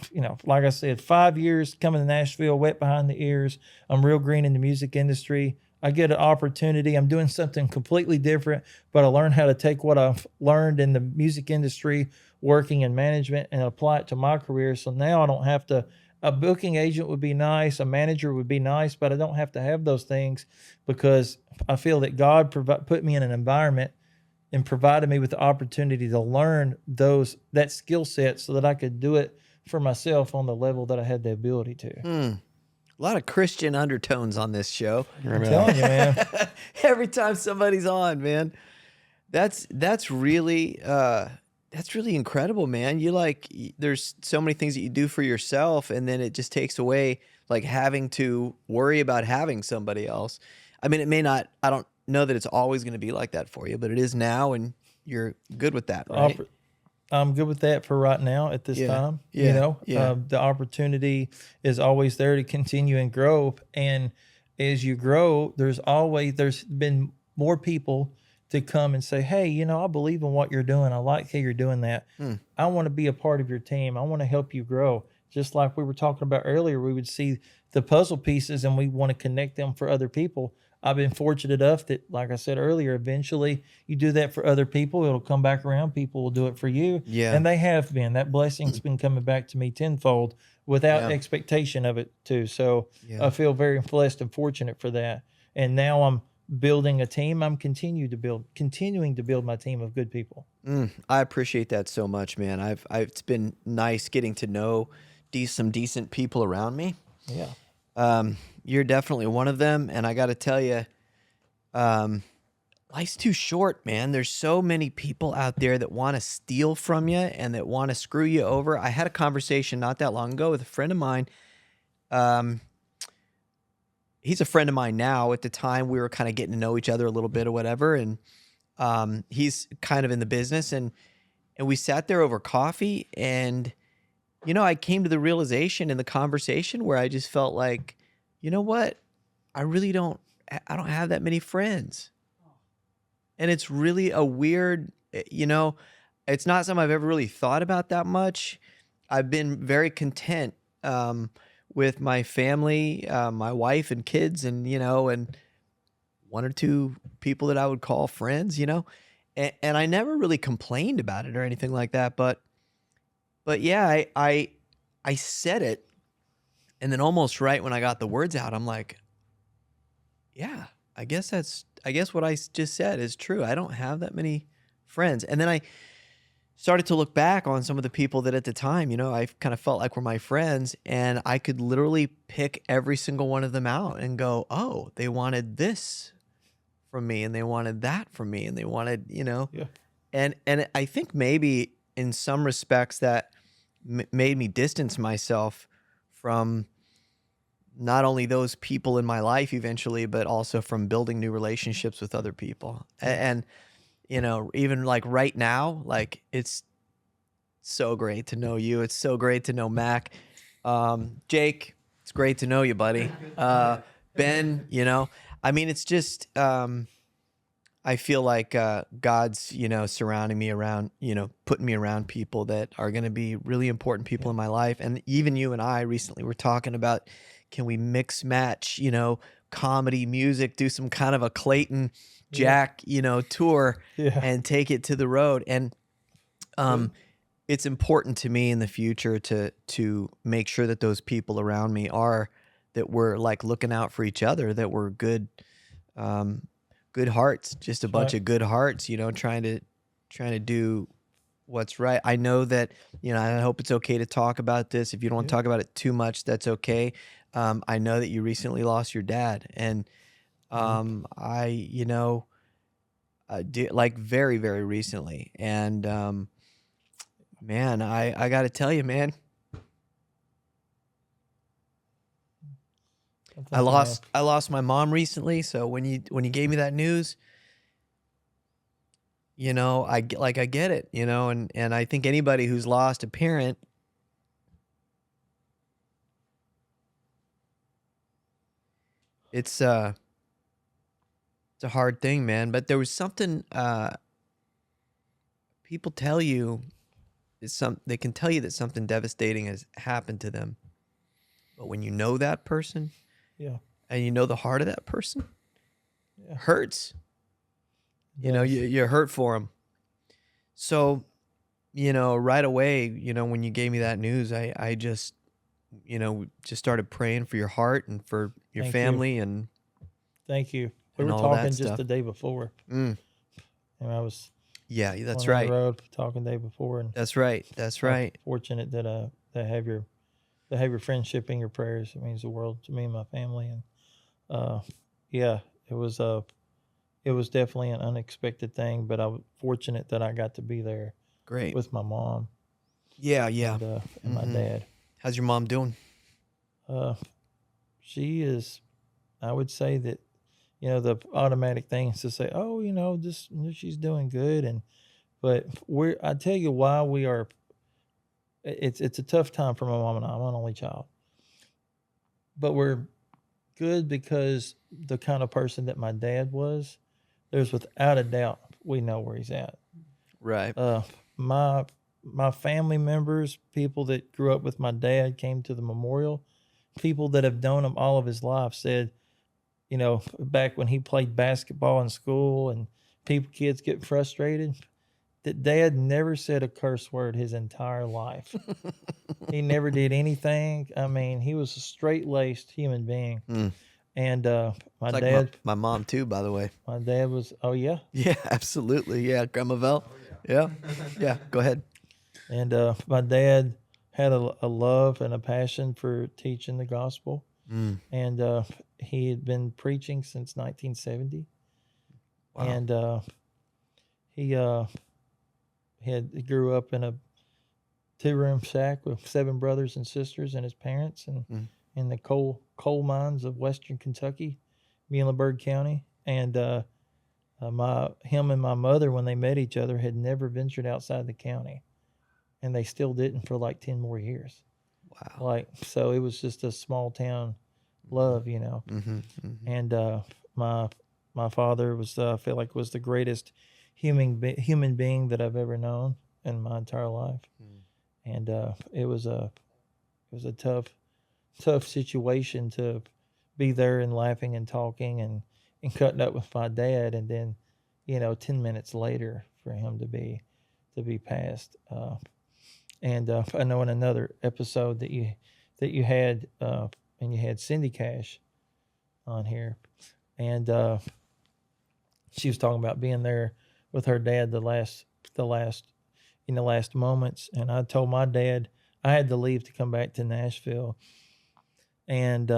like I said, 5 years coming to Nashville, wet behind the ears. I'm real green in the music industry. I get an opportunity. I'm doing something completely different, but I learned how to take what I've learned in the music industry, working in management, and apply it to my career. So now I don't have to. A booking agent would be nice, a manager would be nice, but I don't have to have those things because I feel that God put me in an environment and provided me with the opportunity to learn that skill set so that I could do it for myself on the level that I had the ability to. A lot of Christian undertones on this show. I'm telling you, man. Every time somebody's on, man, that's really incredible, man. There's so many things that you do for yourself, and then it just takes away like having to worry about having somebody else. I mean, it may not. I don't know that it's always going to be like that for you, but it is now, and you're good with that, right? I'm good with that for right now at this time. Yeah. The opportunity is always there to continue and grow. And as you grow, there's been more people to come and say, hey, I believe in what you're doing. I like how you're doing that. I want to be a part of your team. I want to help you grow. Just like we were talking about earlier, we would see the puzzle pieces and we want to connect them for other people. I've been fortunate enough that, like I said earlier, eventually you do that for other people, it'll come back around. People will do it for you. Yeah. And they have been. That blessing's been coming back to me tenfold without expectation of it too. So I feel very blessed and fortunate for that. And now I'm building a team. I'm continuing to build my team of good people. I appreciate that so much, man. It's been nice getting to know some decent people around me. Yeah. You're definitely one of them, and I got to tell you, life's too short, man. There's so many people out there that want to steal from you and that want to screw you over. I had a conversation not that long ago with a friend of mine. He's a friend of mine now. At the time, we were kind of getting to know each other a little bit or whatever, and he's kind of in the business, and we sat there over coffee, and I came to the realization in the conversation where I just felt like, you know what? I don't have that many friends. And it's really a weird, it's not something I've ever really thought about that much. I've been very content with my family, my wife and kids, and, and one or two people that I would call friends, and I never really complained about it or anything like that. But yeah, I said it. And then almost right when I got the words out, I'm like, yeah, I guess what I just said is true. I don't have that many friends. And then I started to look back on some of the people that at the time, I kind of felt like were my friends, and I could literally pick every single one of them out and go, oh, they wanted this from me, and they wanted that from me, and they wanted, and I think maybe in some respects that made me distance myself from not only those people in my life eventually, but also from building new relationships with other people. And even like right now, like it's so great to know you. It's so great to know Mac. Jake, it's great to know you, buddy. Ben, I mean, it's just, I feel like God's, surrounding me around, putting me around people that are going to be really important people in my life. And even you and I recently were talking about, can we mix match, comedy, music, do some kind of a Clayton, Jack, tour and take it to the road. And it's important to me in the future to make sure that those people around me that we're like looking out for each other, that we're good, good hearts, just a bunch of good hearts, trying to do what's right. I know that, I hope it's okay to talk about this. If you don't want to talk about it too much, that's okay. I know that you recently lost your dad, and I did, like very, very recently. And man, I got to tell you, man, I lost my mom recently. So when you gave me that news, I get it, and I think anybody who's lost a parent, it's a hard thing, man. But there was something people tell you they can tell you that something devastating has happened to them, but when you know that person, Yeah. and you know the heart of that person, Yeah. it hurts. You know, Yes. you're hurt for them. So, you know, right away, you know, when you gave me that news, I just, you know, just started praying for your heart and for your Thank you. family and Thank you. We And were all that talking just stuff. the day before, mm, and I was yeah, that's on right. the road talking the day before, and That's right. That's I'm right. fortunate that have your friendship and your prayers. It means the world to me and my family, and yeah, it was definitely an unexpected thing, but I was fortunate that I got to be there Great. with my mom Yeah. and my Mhm. dad. How's your mom doing? She is, I would say that, you know, the automatic thing is to say, oh, you know, just she's doing good, but I tell you why we are. It's a tough time for my mom and I. I'm an only child, but we're good because the kind of person that my dad was. There's without a doubt we know where he's at. Right. My family members, people that grew up with my dad, came to the memorial. People that have known him all of his life said, you know, back when he played basketball in school and kids get frustrated, that dad never said a curse word his entire life. He never did anything. I mean, he was a straight-laced human being. Mm. And my It's like dad, my mom too, by the way. my dad was, oh yeah. Yeah, absolutely. Yeah, Grandma Vel. Yeah. Yeah. Go ahead. And my dad had a love and a passion for teaching the gospel. Mm. And he had been preaching since 1970. Wow. And he grew up in a 2-room shack with 7 brothers and sisters and his parents, and in the coal mines of western Kentucky, Muhlenberg County. And him and my mother, when they met each other, had never ventured outside the county, and they still didn't for like 10 more years. Wow. Like, so it was just a small town love, you know. Mm-hmm, mm-hmm. And my father was, I feel like, was the greatest human being that I've ever known in my entire life. And it was a tough situation to be there and laughing and talking and cutting up with my dad, and then, you know, 10 minutes later for him to be passed. And I know in another episode that you had, and you had Cindy Cash on here, and she was talking about being there with her dad the last moments. And I told my dad I had to leave to come back to Nashville, and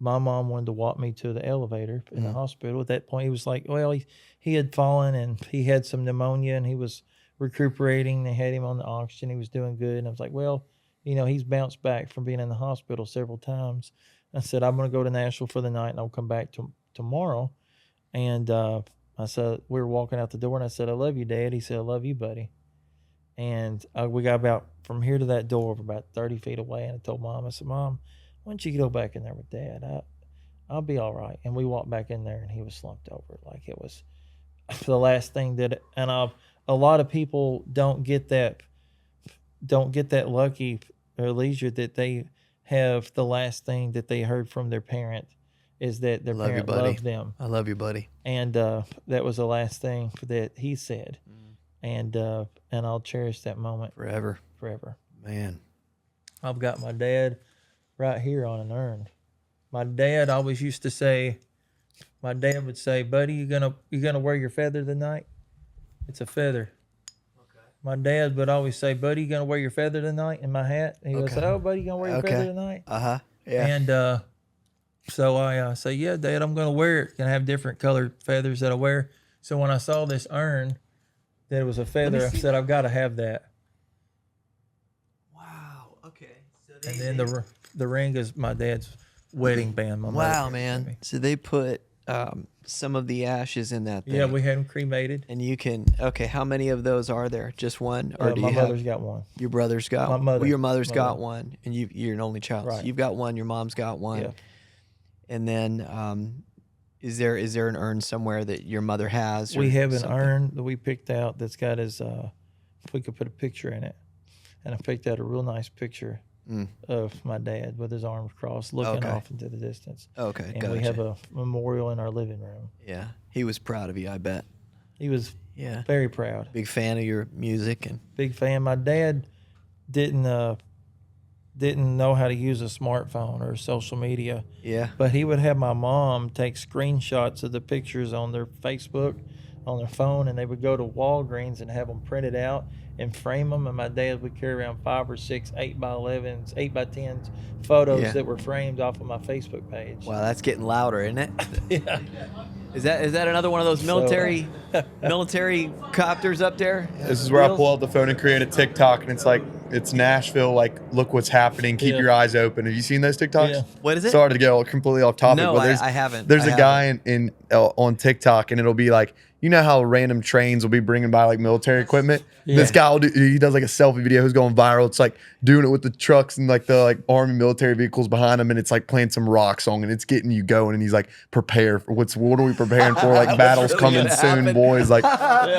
my mom wanted to walk me to the elevator in the hospital. At that point, he was like, well, he had fallen and he had some pneumonia and he was recuperating. They had him on the oxygen. He was doing good. And I was like, well, you know, he's bounced back from being in the hospital several times. I said, I'm going to go to Nashville for the night and I'll come back tomorrow. And I said, we were walking out the door and I said, I love you, Dad. He said, I love you, buddy. And we got about from here to that door about 30 feet away. And I told Mom, I said, Mom, why don't you go back in there with Dad? I'll be all right. And we walked back in there and he was slumped over like it was the last thing that, and a lot of people don't get that lucky or leisure that they have the last thing that they heard from their parent is that their parent loved them. I love you, buddy. And that was the last thing that he said. And I'll cherish that moment Forever. Man. I've got my dad right here on an urn. My dad always used to say, my dad would say, buddy, you gonna wear your feather tonight? It's a feather. Okay. My dad would always say, buddy, you gonna wear your feather tonight in my hat? And he would say, oh, buddy, you gonna wear your feather tonight? Uh-huh. Yeah. And so I say, yeah, Dad, I'm gonna wear it. Gonna have different colored feathers that I wear. So when I saw this urn that it was a feather, I said, I've got to have that. Wow. Okay. So And then the ring is my dad's wedding band. My wow, mother man. gave me. So they put some of the ashes in that thing. Yeah, we had them cremated. And you can, okay, how many of those are there? Just one? Or do My you mother's have, got one. your brother's got My one? mother. Well, your mother's got Mother. one, and you're an only child. So Right. you've got one, your mom's got one. Yeah. And then is there an urn somewhere that your mother has? or We have an something? urn that we picked out that's got if we could put a picture in it. And I picked out a real nice picture of my dad with his arms crossed, looking off into the distance. Okay, and we have a memorial in our living room. Yeah, he was proud of you, I bet. He was Yeah, very proud. big fan of your music and Big fan. My dad didn't know how to use a smartphone or social media, yeah. but he would have my mom take screenshots of the pictures on their Facebook, on their phone, and they would go to Walgreens and have them printed out and frame them. And my dad would carry around 5 or 6 8x11s, 8x10s photos that were framed off of my Facebook page. Wow, that's getting louder, isn't it? Yeah. Is that another one of those military copters up there? This is where I pull out the phone and create a TikTok, and it's like, it's Nashville. Like, look what's happening. Keep your eyes open. Have you seen those TikToks? Yeah. What is it? Sorry to get all completely off topic. No, but there's, I haven't. There's I a guy on TikTok, and it'll be like, you know how random trains will be bringing by like military equipment? Yeah. This guy he does like a selfie video who's going viral. It's like doing it with the trucks and like the like army military vehicles behind him, and it's like playing some rock song, and it's getting you going. And he's like, prepare for what are we preparing for? Like, battle's really coming gonna soon, happen? boys. Like,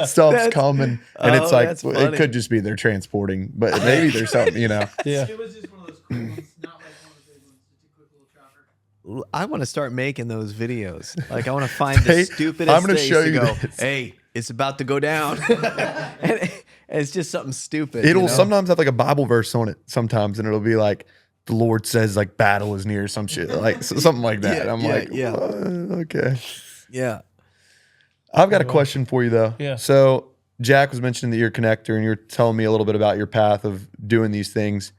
stuff's coming. And it's like, that's it funny. could just be they're transporting, but maybe there's something, you know. Yeah. It was just one of those cool ones, not like one of the big ones. Just a quick little chopper. I want to start making those videos. Like, I want to find the Hey, stupidest I'm gonna things show to you go, this. hey, it's about to go down. and it's just something stupid. It'll you know? sometimes have like a Bible verse on it sometimes, and it'll be like, the Lord says like battle is near, some shit, like something like that. Yeah, I'm yeah, like, yeah. okay. Yeah. I've got a question for you though. Yeah. So Jack was mentioning that you're a connector, and you're telling me a little bit about your path of doing these things.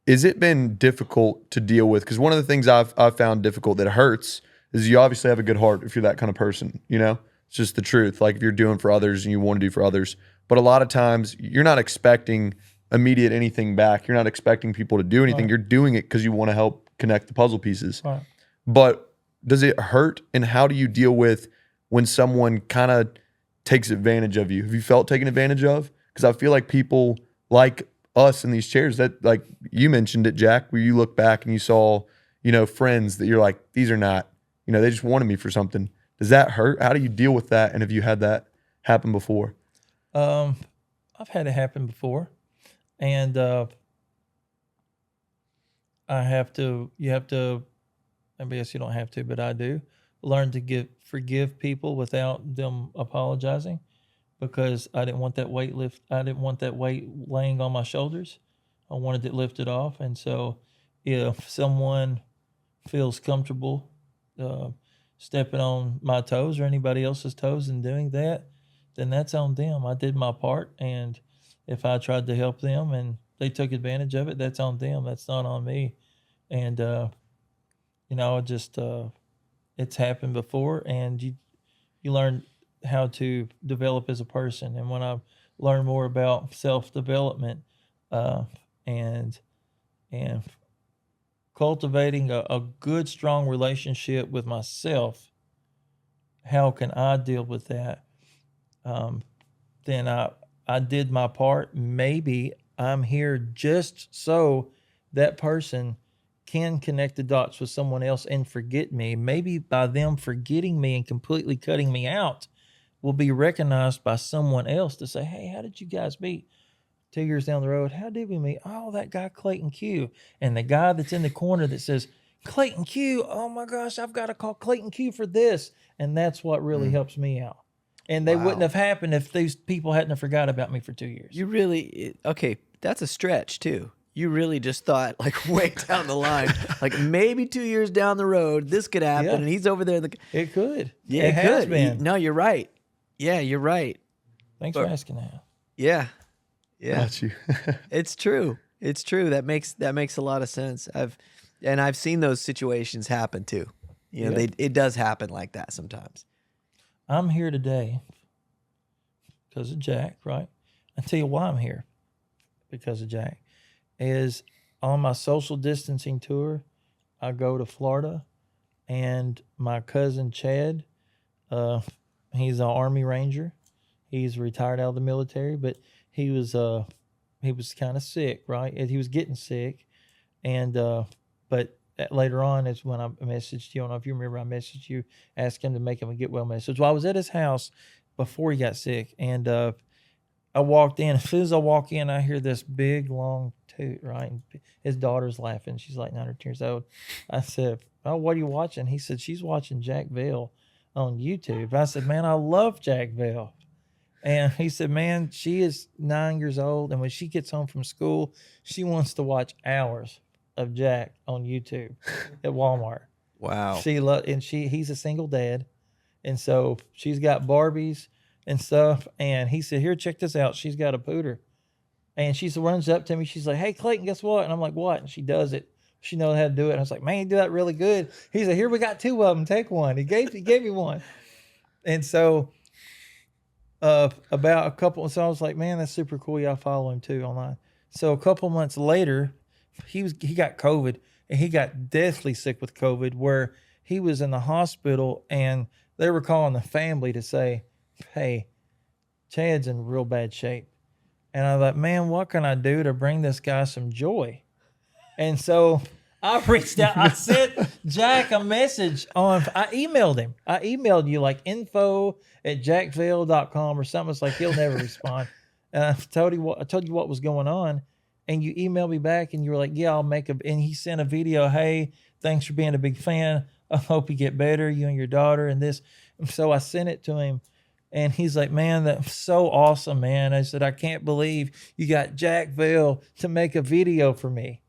Is it been difficult to deal with? Because one of the things I've found difficult that hurts is you obviously have a good heart if you're that kind of person, you know? It's just the truth. Like, if you're doing for others and you want to do for others. But a lot of times you're not expecting immediate anything back. You're not expecting people to do anything. Right. You're doing it because you want to help connect the puzzle pieces. Right. But does it hurt? And how do you deal with when someone kind of takes advantage of you? Have you felt taken advantage of? Because I feel like people like us in these chairs, that, like you mentioned it, Jack, where you look back and you saw, you know, friends that you're like, these are not, you know, they just wanted me for something. Does that hurt? How do you deal with that? And have you had that happen before? I've had it happen before, and you have to, I guess you don't have to, but I do learn to forgive people without them apologizing, because I didn't want that weight laying on my shoulders. I wanted it lifted off. And so if someone feels comfortable stepping on my toes or anybody else's toes and doing that, then that's on them. I did my part, and if I tried to help them and they took advantage of it, that's on them. That's not on me. And you know, just it's happened before, and you learn how to develop as a person. And when I learned more about self-development and cultivating a good, strong relationship with myself, how can I deal with that? Then I did my part. Maybe I'm here just so that person can connect the dots with someone else and forget me. Maybe by them forgetting me and completely cutting me out, will be recognized by someone else to say, hey, how did you guys meet? 2 years down the road, how did we meet? Oh, that guy Clayton Q. And the guy that's in the corner that says, Clayton Q, oh my gosh, I've got to call Clayton Q for this. And that's what really helps me out. And they wouldn't have happened if these people hadn't have forgot about me for 2 years. You really, okay, that's a stretch too. You really just thought, like, way down the line, like maybe 2 years down the road, this could happen, Yeah. and he's over there. It could. Yeah, it has could. been. No, you're right. Yeah, you're right. Thanks for asking that. Yeah, yeah, Got you. it's true. It's true. That makes a lot of sense. I've seen those situations happen too. You know, Yeah. it does happen like that sometimes. I'm here today because of Jack, right? I'll tell you why I'm here, because of Jack. Is on my social distancing tour, I go to Florida, and my cousin Chad, he's an Army Ranger. He's retired out of the military, but he was kind of sick, right? And he was getting sick, and but later on is when I messaged you. I don't know if you remember. I messaged you, asked him to make him a get well message. Well, I was at his house before he got sick, and I walked in. As soon as I walk in, I hear this big long toot, right? And his daughter's laughing. She's like 9 or 10 years old. I said, "Oh, what are you watching?" He said, "She's watching Jack Vale on YouTube." I said, "Man, I love Jack Vale." And he said, "Man, she is 9 years old, and when she gets home from school, she wants to watch hours of Jack on YouTube at Walmart." Wow. He's a single dad, and so she's got Barbies and stuff. And he said, "Here, check this out. She's got a pooter." And she runs up to me. She's like, "Hey, Clayton, guess what?" And I'm like, "What?" And she does it. She knows how to do it. And I was like, "Man, you do that really good." He said, "Here, we got 2 of them. Take one." He gave me one. And so about a couple, so I was like, "Man, that's super cool. Yeah, I follow him too online." So a couple months later, he got COVID, and he got deathly sick with COVID, where he was in the hospital, and they were calling the family to say, "Hey, Chad's in real bad shape." And I thought, "Man, what can I do to bring this guy some joy?" And so I reached out. I sent Jack a message I emailed him. I emailed you like info@jackvale.com or something. It's like, he'll never respond. And I told you what was going on. And you emailed me back and you were like, "Yeah, I'll make and he sent a video. "Hey, thanks for being a big fan. I hope you get better, you and your daughter," and this. And so I sent it to him. And he's like, "Man, that's so awesome, man." I said, "I can't believe you got Jack Vale to make a video for me."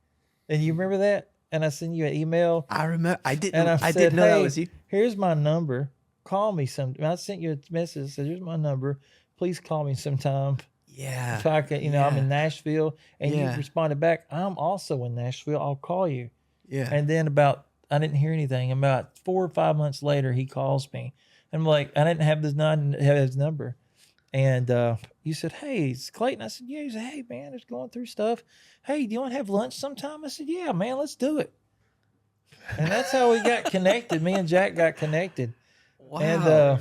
And you remember that? And I sent you an email. I remember. I didn't know "Hey, that was you. Here's my number. Call me sometime." I sent you a message. Said, "Here's my number. Please call me sometime. Yeah. If I can, I'm in Nashville." And Yeah. you responded back, "I'm also in Nashville. I'll call you." Yeah. And then I didn't hear anything. About 4 or 5 months later, he calls me. I'm like, I didn't have his number. And you said, "Hey, it's Clayton." I said, "Yeah." He said, "Hey, man, just going through stuff. Hey, do you want to have lunch sometime?" I said, "Yeah, man, let's do it." And that's how we got connected. Me and Jack got connected. Wow.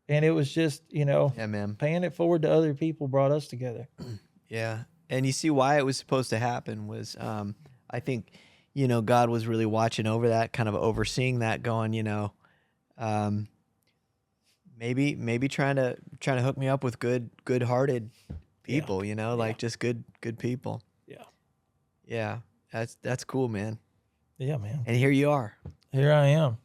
And it was just, Yeah, man. paying it forward to other people brought us together. Yeah. And you see why it was supposed to happen was, I think, God was really watching over that, kind of overseeing that, going, maybe trying to hook me up with good-hearted people, like just good people. Yeah. Yeah. That's cool, man. Yeah, man. And here you are. Here I am.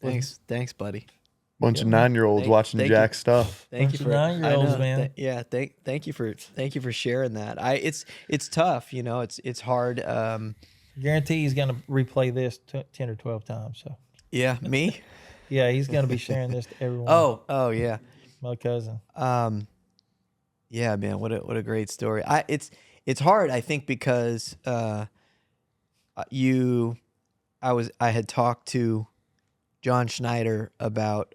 Thanks, buddy. Bunch of 9-year-olds watching thank Jack's stuff. Thank Bunch you of for 9-year-olds, I know. man. Thank you for sharing that. It's tough, it's hard. Guarantee he's going to replay this 10 or 12 times. So Yeah, me. yeah, he's going to be sharing this to everyone. Oh yeah. My cousin. Yeah, man, what a great story. It's hard, I think, because I had talked to John Schneider about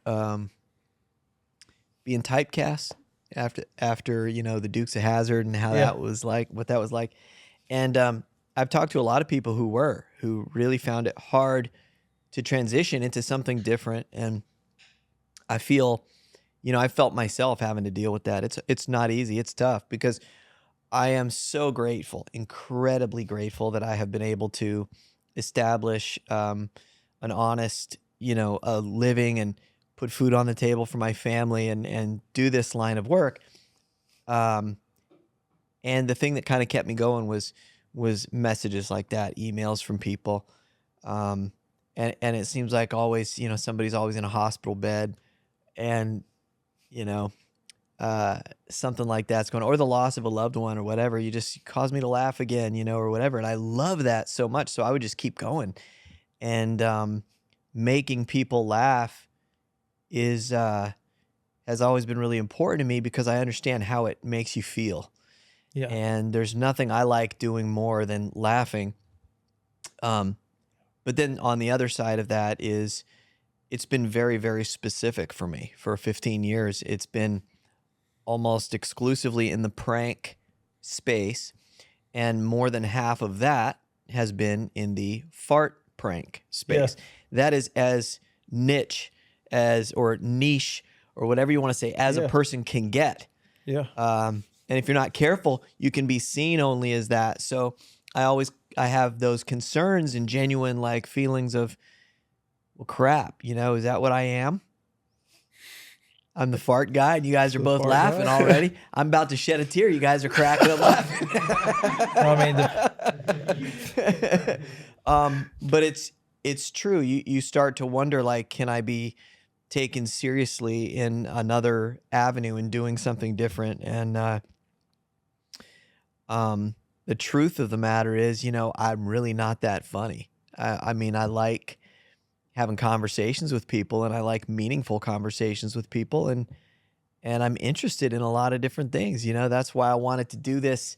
being typecast after the Dukes of Hazzard and how that was like, what that was like. And I've talked to a lot of people who really found it hard to transition into something different. And I feel, I felt myself having to deal with that. It's not easy. It's tough because I am so grateful, incredibly grateful that I have been able to establish an honest, a living and put food on the table for my family and do this line of work. And the thing that kind of kept me going was messages like that, emails from people. And it seems like always, somebody's always in a hospital bed and, something like that's going, or the loss of a loved one or whatever, you cause me to laugh again, or whatever. And I love that so much. So I would just keep going. And making people laugh has always been really important to me because I understand how it makes you feel. Yeah. And there's nothing I like doing more than laughing. But then on the other side of that is it's been very, very specific for me. For 15 years, it's been almost exclusively in the prank space. And more than half of that has been in the fart prank space. Yeah. That is as niche or niche or whatever you want to say as a person can get. Yeah. And if you're not careful, you can be seen only as that. So I have those concerns and genuine like feelings of, well, crap, is that what I am? I'm the fart guy, and you guys are both fart laughing guy. already. I'm about to shed a tear. You guys are cracking up laughing. I mean, But it's true. You start to wonder, like, can I be taken seriously in another avenue and doing something different? And the truth of the matter is, I'm really not that funny. I mean, I like having conversations with people, and I like meaningful conversations with people, and I'm interested in a lot of different things. That's why I wanted to do this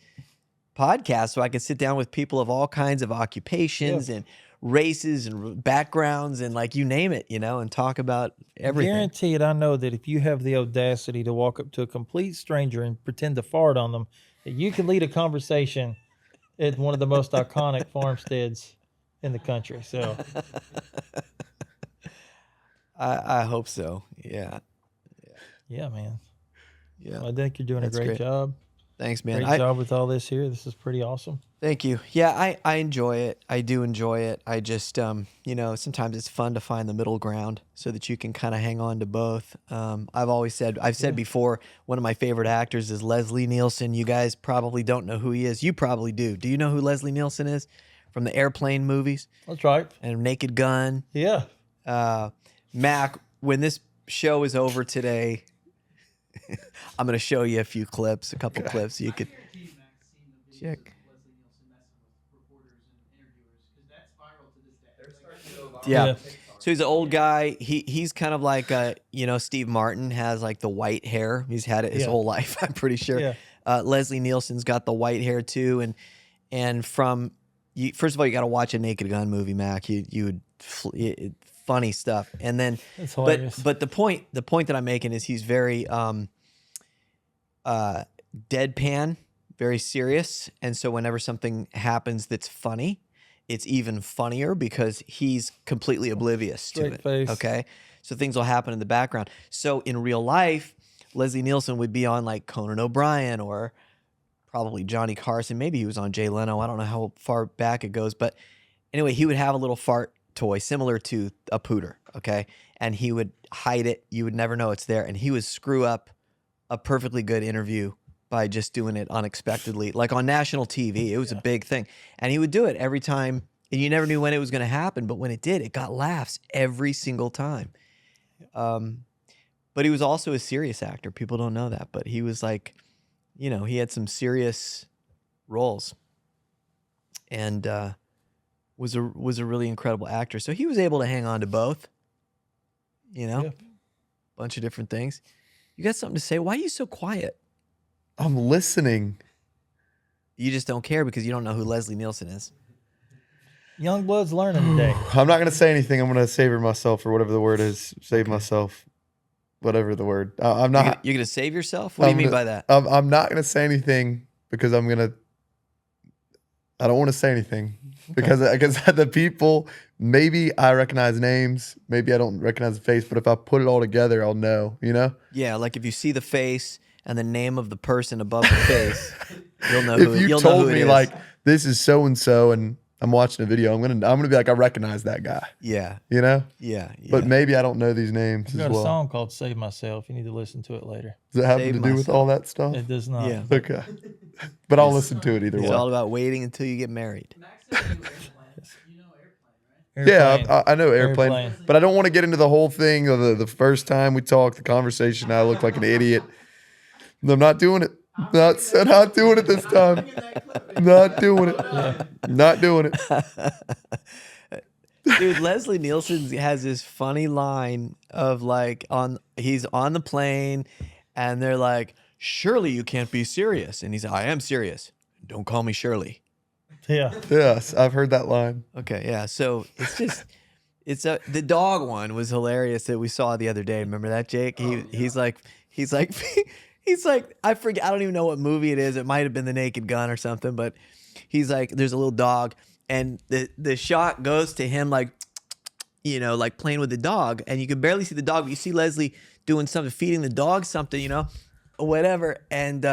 podcast, so I could sit down with people of all kinds of occupations and races and backgrounds and, like, you name it, and talk about everything. guaranteed, I know that if you have the audacity to walk up to a complete stranger and pretend to fart on them, that you can lead a conversation at one of the most iconic farmsteads in the country. So I hope so. Yeah. yeah, man. Yeah. I think you're doing That's a great great. job. Thanks, man. Great job with all this here. This is pretty awesome. Thank you. Yeah, I enjoy it. I do enjoy it. I just, sometimes it's fun to find the middle ground so that you can kind of hang on to both. I've said before, one of my favorite actors is Leslie Nielsen. You guys probably don't know who he is. You probably do. Do you know who Leslie Nielsen is? From the Airplane movies That's right. and Naked Gun. Yeah. Mac, when this show is over today, I'm going to show you a couple clips so you could check. Yeah. So he's an old guy. He's kind of like Steve Martin has like the white hair. He's had it his whole life, I'm pretty sure. Yeah. Leslie Nielsen's got the white hair too, and from you, first of all, you got to watch a Naked Gun movie, Mac. You would funny stuff, and then It's hilarious. but the point that I'm making is he's very deadpan, very serious, and so whenever something happens that's funny, it's even funnier because he's completely oblivious to Straight it. face. Okay, so things will happen in the background. So in real life, Leslie Nielsen would be on like Conan O'Brien or probably Johnny Carson. Maybe he was on Jay Leno. I don't know how far back it goes, but anyway, he would have a little fart toy similar to a pooter, okay? And he would hide it. You would never know it's there. And he would screw up a perfectly good interview by just doing it unexpectedly. Like on national TV, it was a big thing. And he would do it every time, and you never knew when it was going to happen, but when it did, it got laughs every single time. But he was also a serious actor. People don't know that, but he was like, he had some serious roles, and was a really incredible actor. So he was able to hang on to both. Bunch of different things. You got something to say? Why are you so quiet? I'm listening. You just don't care because you don't know who Leslie Nielsen is. Young blood's learning today. I'm not going to say anything. I'm going to savor myself or whatever the word is. Save myself. Whatever the word. I'm not. You're going to save yourself? What do you mean by that? I'm not going to say anything because I don't want to say anything because the people, maybe I recognize names, maybe I don't recognize the face, but if I put it all together, I'll know, Yeah, like if you see the face and the name of the person above the face, you'll know If you you'll told know who it me is. like this is so and so and I'm watching a video, I'm gonna be like, I recognize that guy. Yeah. Yeah. But maybe I don't know these names I've as got well. a song called Save Myself. You need to listen to it later. Does it have Save to do with all that stuff? It does not. Yeah. Okay. But I'll listen to it either It's way. all about waiting until you get married. Max said you knew Airplane. You know Airplane, right? Yeah, I know airplane, Airplane. but I don't want to get into the whole thing of the first time we talked, the conversation. I look like an idiot. I'm not doing it. Not doing it this time. Not doing it. Not doing it. Dude, Leslie Nielsen has this funny line of like he's on the plane and they're like, "Surely you can't be serious." And he's like, "I am serious. Don't call me Shirley." Yeah. Yes, I've heard that line. Okay, yeah. So the dog one was hilarious that we saw the other day. Remember that, Jake? He's like I forget, I don't even know what movie it is. It might have been The Naked Gun or something, but he's like, there's a little dog and the shot goes to him like playing with the dog, and you can barely see the dog, but you see Leslie doing something, feeding the dog something, or whatever. And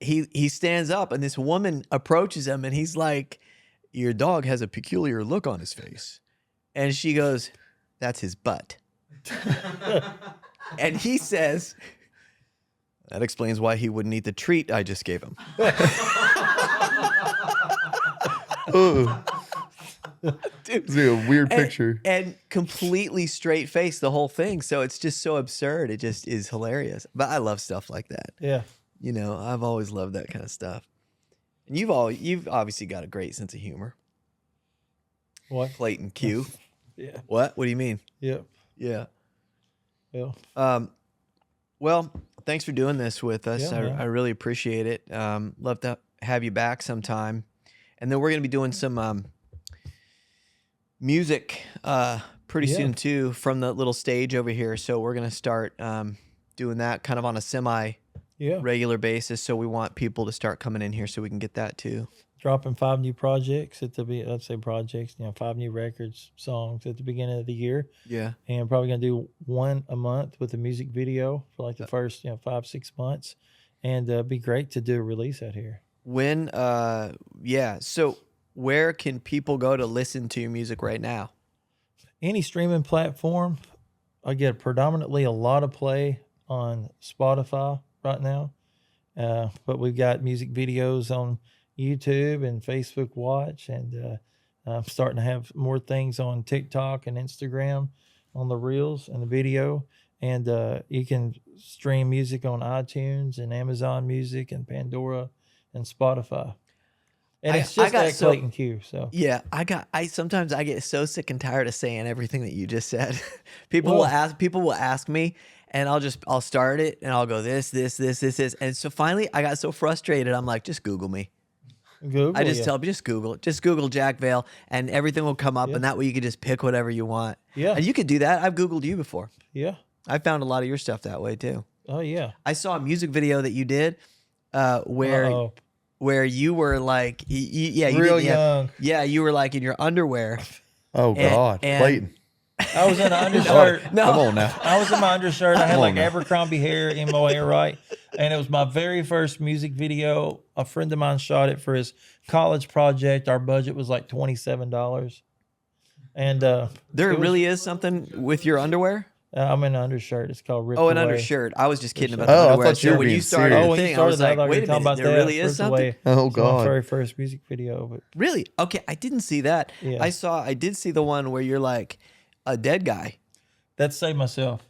he stands up and this woman approaches him and he's like, "Your dog has a peculiar look on his face." And she goes, "That's his butt." And he says, that explains why he wouldn't eat the treat I just gave him. Dude. It's a weird picture. And completely straight face the whole thing. So it's just so absurd. It just is hilarious. But I love stuff like that. Yeah. You know, I've always loved that kind of stuff. And you've obviously got a great sense of humor. What? Clayton Q. Yeah. What? What do you mean? Yep. Yeah. Yeah. Well, thanks for doing this with us. Yeah, man. I really appreciate it. Love to have you back sometime. And then we're going to be doing some music pretty soon too from the little stage over here. So we're going to start doing that kind of on a semi-regular basis. So we want people to start coming in here so we can get that too. Dropping 5 new projects let's say projects, 5 new records, songs at the beginning of the year. Yeah. And probably going to do 1 a month with a music video for like the first, 5-6 months. And it'd be great to do a release out here. When, so where can people go to listen to your music right now? Any streaming platform. I get predominantly a lot of play on Spotify right now. But we've got music videos on YouTube and Facebook Watch, and I'm starting to have more things on TikTok and Instagram on the reels and the video. And you can stream music on iTunes and Amazon Music and Pandora and Spotify. And it's just at Clayton Q. So yeah, sometimes I get so sick and tired of saying everything that you just said. People will ask me, and I'll start it and I'll go this. And so finally I got so frustrated. I'm like, just Google me. Google, I just tell them, just Google Jack Vale, and everything will come up, and that way you can just pick whatever you want. Yeah. And you could do that. I've Googled you before. Yeah. I found a lot of your stuff that way too. Oh yeah. I saw a music video that you did where you were like, real young. Yeah, you were like in your underwear. Oh God, Clayton. I was in an undershirt. Come on now. I was in my undershirt. I had like now. Abercrombie hair, emo hair, right? And it was my very first music video. A friend of mine shot it for his college project. Our budget was like $27. And there really is something with your underwear? I'm in an undershirt. It's called Ripped Oh, an Away. undershirt. I was just kidding about Oh, the I underwear. thought you were when being you started serious. the when you thing, I was started like, that, I wait a was talking minute, about there that. really is Ripped something? Away. Oh It's my God. very first music video. But Really? Okay, I didn't see that. Yeah. I did see the one where you're like a dead guy. that's Save Myself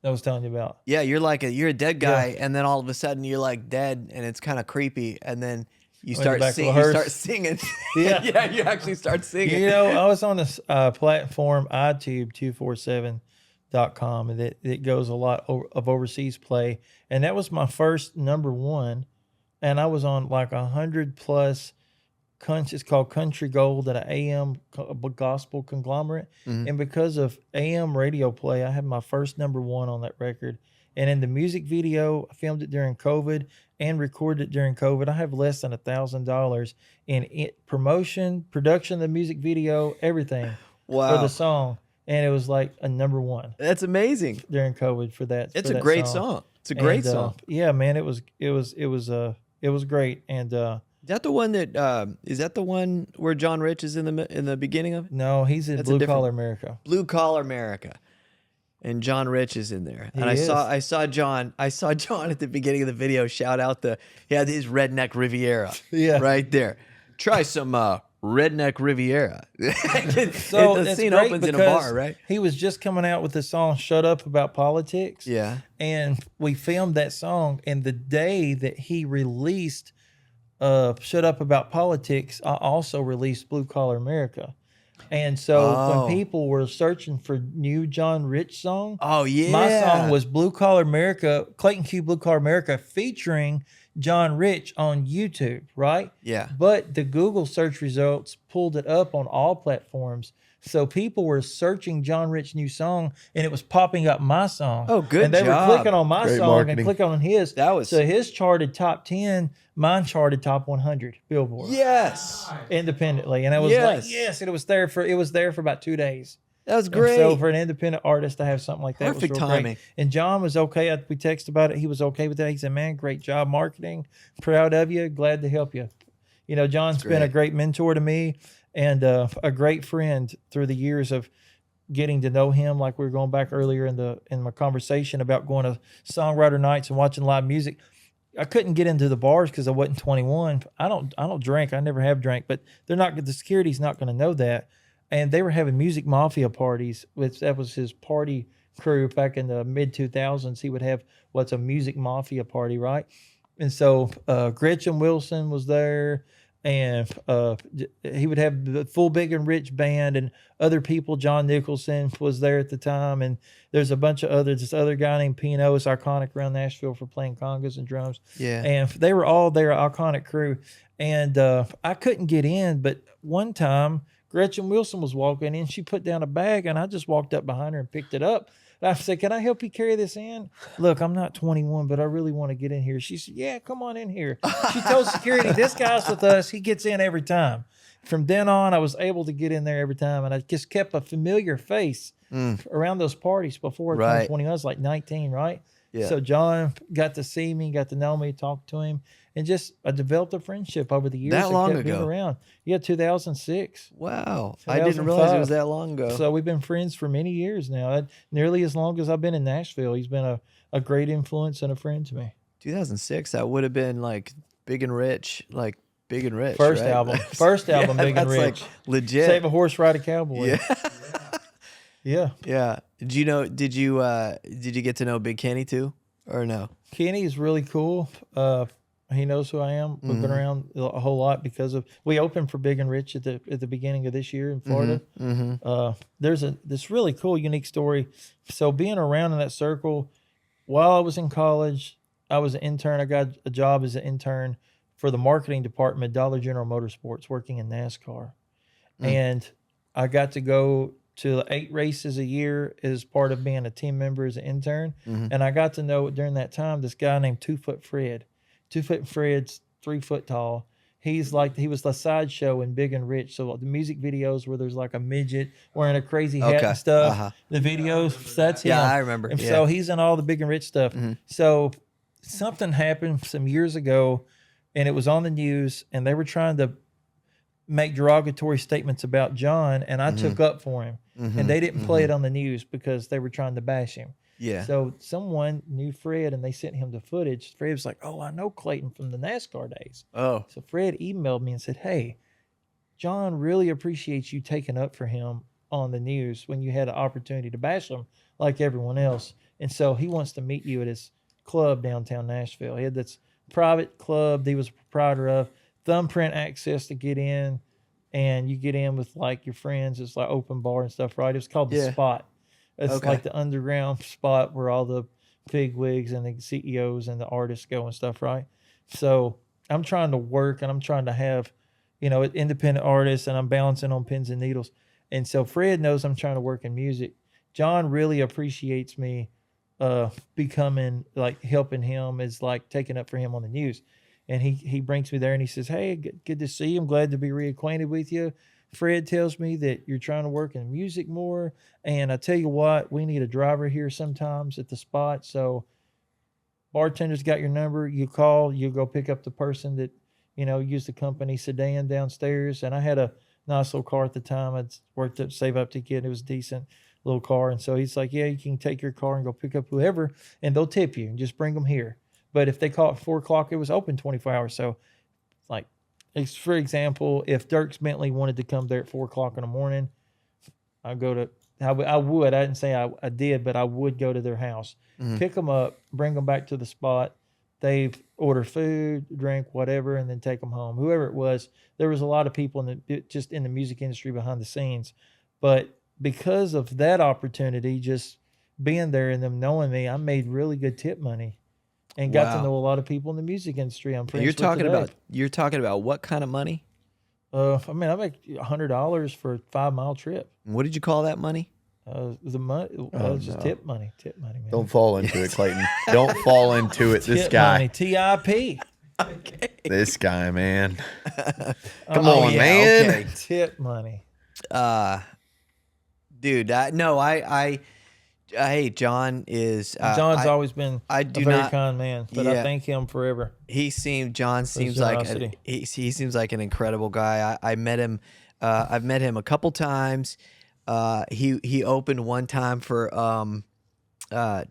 that I was telling you about. Yeah, you're a dead guy, and then all of a sudden you're like dead, and it's kind of creepy, and then you Went start back to singing. the You hearse. start singing. Yeah. Yeah, you actually start singing. I was on this platform, iTube247.com, and it goes a lot of overseas play. And that was my first #1. And I was on like 100 plus it's called Country Gold at an AM gospel conglomerate. Mhm. And because of AM radio play, I had my first #1 on that record. And in the music video, I filmed it during COVID and recorded it during COVID. I have less than $1,000 in promotion, production of the music video, everything for Wow, the song. And it was like a #1 that's amazing. during COVID for that. It's for a that great song. It's a great And, song. Yeah, man, it was great. And Is that the one that is that the one where John Rich is in the beginning of it? no, he's in That's a Blue different- Collar America. Blue Collar America, and John Rich is in there. And He is. I saw John at the beginning of the video shout out he had his Redneck Riviera. Yeah. Right there. Try some Redneck Riviera. So the it's scene great opens in a because bar, right? He was just coming out with the song "Shut Up About Politics." Yeah. And we filmed that song, and the day that he released "Shut Up About Politics," I also released "Blue Collar America." And so Oh. when people were searching for new John Rich song, Oh yeah. my song was "Blue Collar America," Clayton Q, "Blue Collar America," featuring John Rich on YouTube, right? Yeah. But the Google search results pulled it up on all platforms. So people were searching John Rich's new song, and it was popping up my song. Oh, good And they job. were clicking on my Great song marketing. and clicking on his. That was- So his charted top 10, mine charted top 100 Billboard Yes. independently. And I was Yes. like, yes, and it was there for about 2 days. That was And great. so for an independent artist to have something like that Perfect was real great. timing. And John was okay. We texted about it. He was okay with that. He said, "Man, great job marketing. Proud of you. Glad to help you." John's been a great mentor to me and a great friend through the years of getting to know him, like we were going back earlier in my conversation about going to songwriter nights and watching live music. I couldn't get into the bars because I wasn't 21. I don't drink. I never have drank, but the security's not going to know that. And they were having music mafia parties, which that was his party crew back in the mid 2000s. He would have what's a music mafia party, right? And so Gretchen Wilson was there, and he would have the full Big and Rich band and other people. John Nicholson was there at the time, and there's a bunch of this other guy named Pino is iconic around Nashville for playing congas and drums. Yeah. And they were all their iconic crew. And I couldn't get in, but one time Gretchen Wilson was walking in, she put down a bag, and I just walked up behind her and picked it up. I said, "Can I help you carry this in? Look, I'm not 21, but I really want to get in here." She said, "Yeah, come on in here." She told security, "This guy's with us. He gets in every time." From then on, I was able to get in there every time, and I just kept a familiar face around those parties before I turned 21. I was like 19, right? Yeah. So John got to see me, got to know me, talk to him, and I developed a friendship over the years. That long kept being ago? around. Yeah, 2006. Wow. I didn't realize it was that long ago. So we've been friends for many years now. Nearly as long as I've been in Nashville. He's been a great influence and a friend to me. 2006, that would have been like Big and Rich, First right? album, Big and that's Rich. like legit. Save a Horse, Ride a Cowboy. Yeah. Yeah. Yeah. Did you get to know Big Kenny too, or no? Kenny is really cool. He knows who I am. We've been around a whole lot because we opened for Big and Rich at the beginning of this year in Florida. There's this really cool, unique story. So being around in that circle, while I was in college, I was an intern. I got a job as an intern for the marketing department, Dollar General Motorsports, working in NASCAR. And I got to go to 8 races a year as part of being a team member as an intern. And I got to know during that time this guy named 2 Foot Fred. 2 Foot Fred's 3 foot tall. He was the sideshow in Big and Rich. So the music videos where there's like a midget wearing a crazy hat and stuff. The videos, that's him. Yeah, I remember. And Yeah. so he's in all the Big and Rich stuff. So something happened some years ago, and it was on the news, and they were trying to make derogatory statements about John, and I took up for him. And they didn't play it on the news because they were trying to bash him. Yeah. So someone knew Fred, and they sent him the footage. Fred was like, "Oh, I know Clayton from the NASCAR days." Oh. So Fred emailed me and said, "Hey, John really appreciates you taking up for him on the news when you had an opportunity to bash him like everyone else. And so he wants to meet you at his club downtown Nashville." He had this private club that he was a proprietor of, thumbprint access to get in, and you get in with like your friends. It's like open bar and stuff, right? It was called The Spot. It's like the underground spot where all the big wigs and the CEOs and the artists go and stuff, right? So I'm trying to work, and I'm trying to have, independent artists, and I'm balancing on pins and needles. And so Fred knows I'm trying to work in music. John really appreciates me becoming, like, helping him, is like taking up for him on the news. And he brings me there, and he says, "Hey, good to see you. I'm glad to be reacquainted with you. Fred tells me that you're trying to work in music more. And I tell you what, we need a driver here sometimes at the spot. So bartender's got your number. You call, you go pick up the person that, used the company sedan downstairs." And I had a nice little car at the time. I'd worked up, save up to get. It was a decent little car. And so he's like, "Yeah, you can take your car and go pick up whoever, and they'll tip you, and just bring them here. But if they call at 4 o'clock, it was open 24 hours. So, like, for example, if Dirks Bentley wanted to come there at 4 o'clock in the morning, I didn't say I did, but I would go to their house, pick them up, bring them back to the spot. They'd order food, drink, whatever, and then take them home. Whoever it was, there was a lot of people just in the music industry behind the scenes. But because of that opportunity, just being there and them knowing me, I made really good tip money. And got to know a lot of people in the music industry. You're talking about what kind of money? I make $100 for a 5-mile trip. What did you call that money? The money, just tip money, man. Don't fall into it, Clayton. Don't fall into it. This Tip guy, money, TIP. this guy, man. Come on, man. Okay. Tip money. Dude, hey, John is. John's always been a very kind man, but I Yeah. thank him forever. John seems like generosity. he seems like an incredible guy. I met him. I've met him a couple times. He opened one time for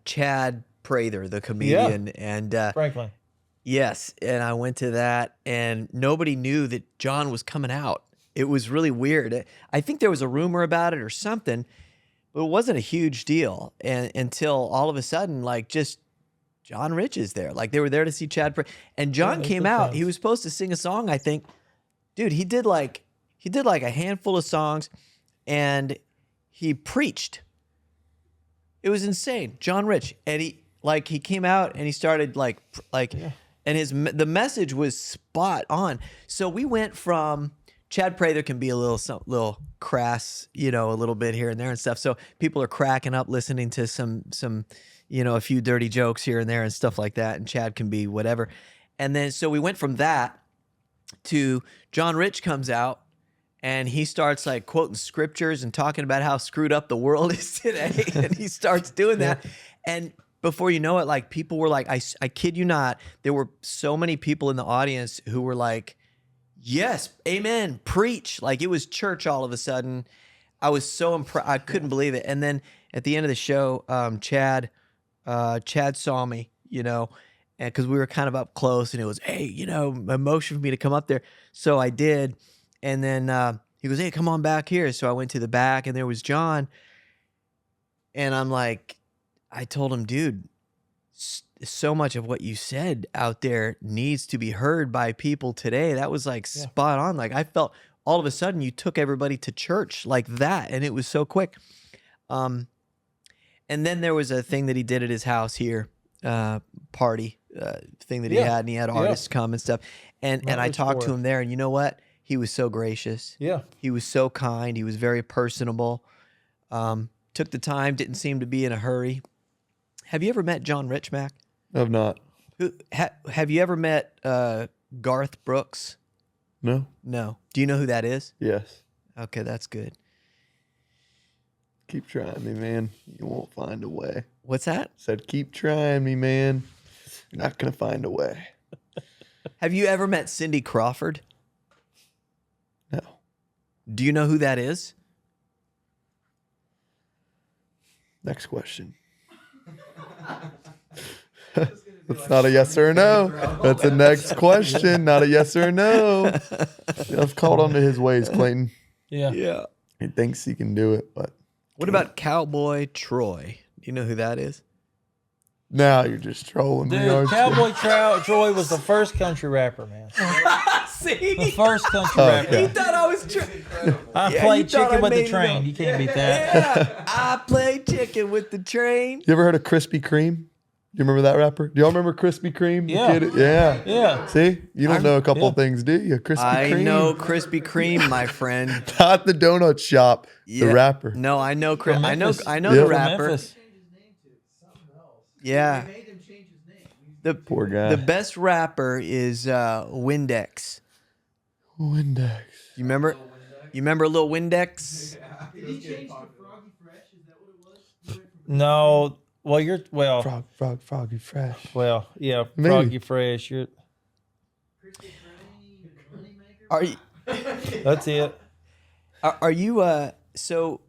Chad Prather, the comedian, and Franklin. yes, and I went to that, and nobody knew that John was coming out. It was really weird. I think there was a rumor about it or something, but it wasn't a huge deal. And until all of a sudden, like, just John Rich is there. Like, they were there to see Chad Prather, and John came out. He was supposed to sing a song, I think. Dude, he did like a handful of songs, and he preached. It was insane. John Rich, and he came out and he started and the message was spot on. So we went from Chad Prather can be a little crass, a little bit here and there and stuff. So people are cracking up listening to some a few dirty jokes here and there and stuff like that. And Chad can be whatever. And then so we went from that to John Rich comes out. And he starts like quoting scriptures and talking about how screwed up the world is today. And he starts doing that. And before you know it, like, people were like, I kid you not, there were so many people in the audience who were like, yes, amen, preach. Like, it was church all of a sudden. I was so impressed. I couldn't believe it. And then at the end of the show, Chad saw me, and because we were kind of up close, and it was, hey, a motion for me to come up there. So I did. And then he goes, hey, come on back here. So I went to the back, and there was John. And I'm like, I told him, dude, so much of what you said out there needs to be heard by people today. That was like spot on. Like, I felt all of a sudden you took everybody to church like that, and it was so quick. And then there was a thing that he did at his house here, party thing that he had, and he had artists come and stuff. And I talked to him there, and you know what? He was so gracious. Yeah. He was so kind. He was very personable. Took the time, didn't seem to be in a hurry. Have you ever met John Rich, Mac? I've not. Have you ever met Garth Brooks? No. No. Do you know who that is? Yes. Okay, that's good. Keep trying me, man. You won't find a way. What's that? Said, keep trying me, man. You're not going to find a way. Have you ever met Cindy Crawford? No. Do you know who that is? Next question. That's not a yes or a no. That's a next question, not a yes or a no. I've called onto his ways, Clayton. Yeah. Yeah. He thinks he can do it, but what about Cowboy Troy? Do you know who that is? now you're just trolling me, Dude, aren't you? Cowboy Troy was the first country rapper, man. See? The first country rapper. He thought I was I played chicken with the train. You can't beat that. Yeah, I played chicken with the train. You ever heard of Krispy Kreme? Do you remember that rapper? Do y'all remember Krispy Kreme? Yeah. Yeah. Yeah. See? You don't know a couple things, do you? Krispy I Kreme. know Krispy Kreme, my friend. Not the donut shop, the rapper. No, I know From I know Memphis. I know Yeah. the From rapper. Memphis. Yeah. They made him change his name. The Poor guy. The best rapper is Windex. Windex. You remember? You remember Lil Windex? Did he change to Froggy Fresh? Is that what it was? No. Well, Froggy Fresh. well, yeah, Maybe. Froggy Fresh. Are you? That's it. Are you? So,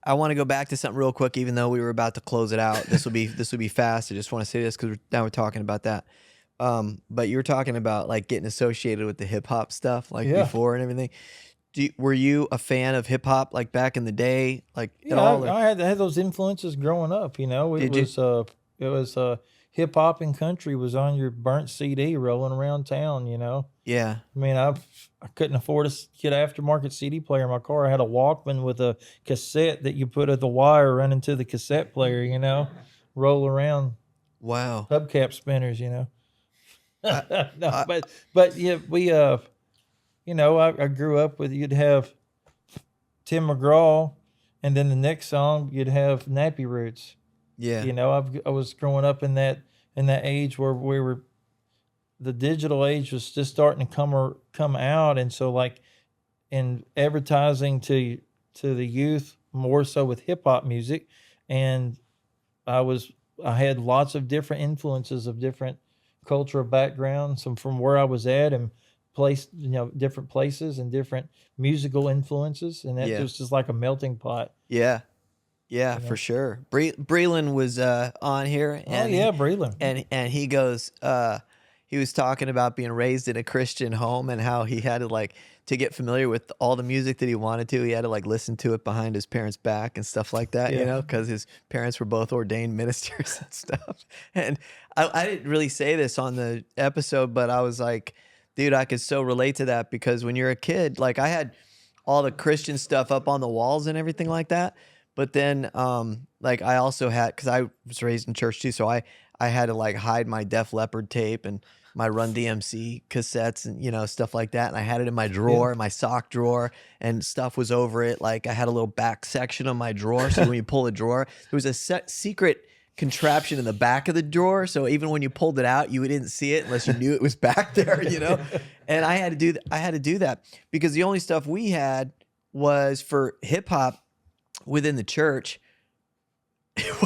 I want to go back to something real quick, even though we were about to close it out. This will be fast. I just want to say this because now we're talking about that. But you were talking about like getting associated with the hip hop stuff, like before and everything. Were you a fan of hip hop like back in the day, like at all? I had those influences growing up. You know, it was hip hop and country was on your burnt CD rolling around town. You know. Yeah. I mean, I couldn't afford to get an aftermarket CD player in my car. I had a Walkman with a cassette that you put the wire running to the cassette player. You know, roll around. Wow. Hubcap spinners. You know. But yeah, we you know, I grew up with, you'd have Tim McGraw, and then the next song you'd have Nappy Roots. Yeah. You know, I was growing up in that age where we were, the digital age was just starting to come out, and so like in advertising to the youth more so with hip hop music, and I had lots of different influences of different cultural backgrounds from where I was at, and different places and different musical influences, and that was just like a melting pot. Yeah, for sure. Breland was on here. And Breland. And he goes, he was talking about being raised in a Christian home and how he had to get familiar with all the music that he wanted to. He had to listen to it behind his parents' back and stuff like that, because his parents were both ordained ministers and stuff. And I didn't really say this on the episode, but I was like, dude, I could so relate to that, because when you're a kid, I had all the Christian stuff up on the walls and everything like that. But then, I also had, because I was raised in church too, so I had to hide my Def Leppard tape and my Run DMC cassettes and stuff like that, and I had it in my drawer, my sock drawer, and stuff was over it. I had a little back section of my drawer, so when you pull the drawer, there was a secret contraption in the back of the drawer, so even when you pulled it out, you didn't see it unless you knew it was back there, And I had to do that because the only stuff we had was for hip hop within the church. It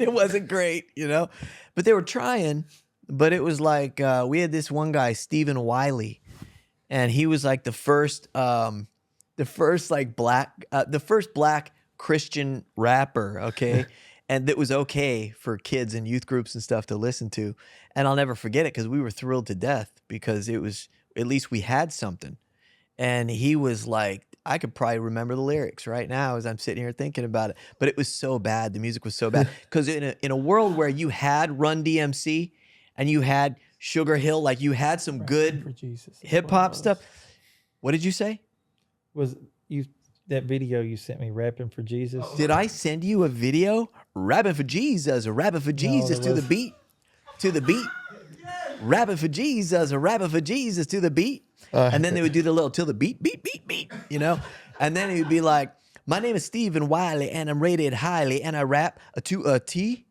wasn't great, but they were trying. But it was we had this one guy, Stephen Wiley, and he was the first black Christian rapper, okay? And it was okay for kids and youth groups and stuff to listen to. And I'll never forget it because we were thrilled to death because it was, at least we had something. And he was I could probably remember the lyrics right now as I'm sitting here thinking about it. But it was so bad. The music was so bad. Because in a world where you had Run DMC and you had Sugar Hill, you had some good hip hop stuff. What did you say? Was you that video you sent me, Rapping for Jesus? Did I send you a video? Rapping for Jesus, rapping for Jesus to the beat. To the beat. Rapping for Jesus, rapping for Jesus to the beat. And then they would do the little till the beat, beat, beat, beat, And then it would be my name is Stephen Wiley and I'm rated highly and I rap to a T.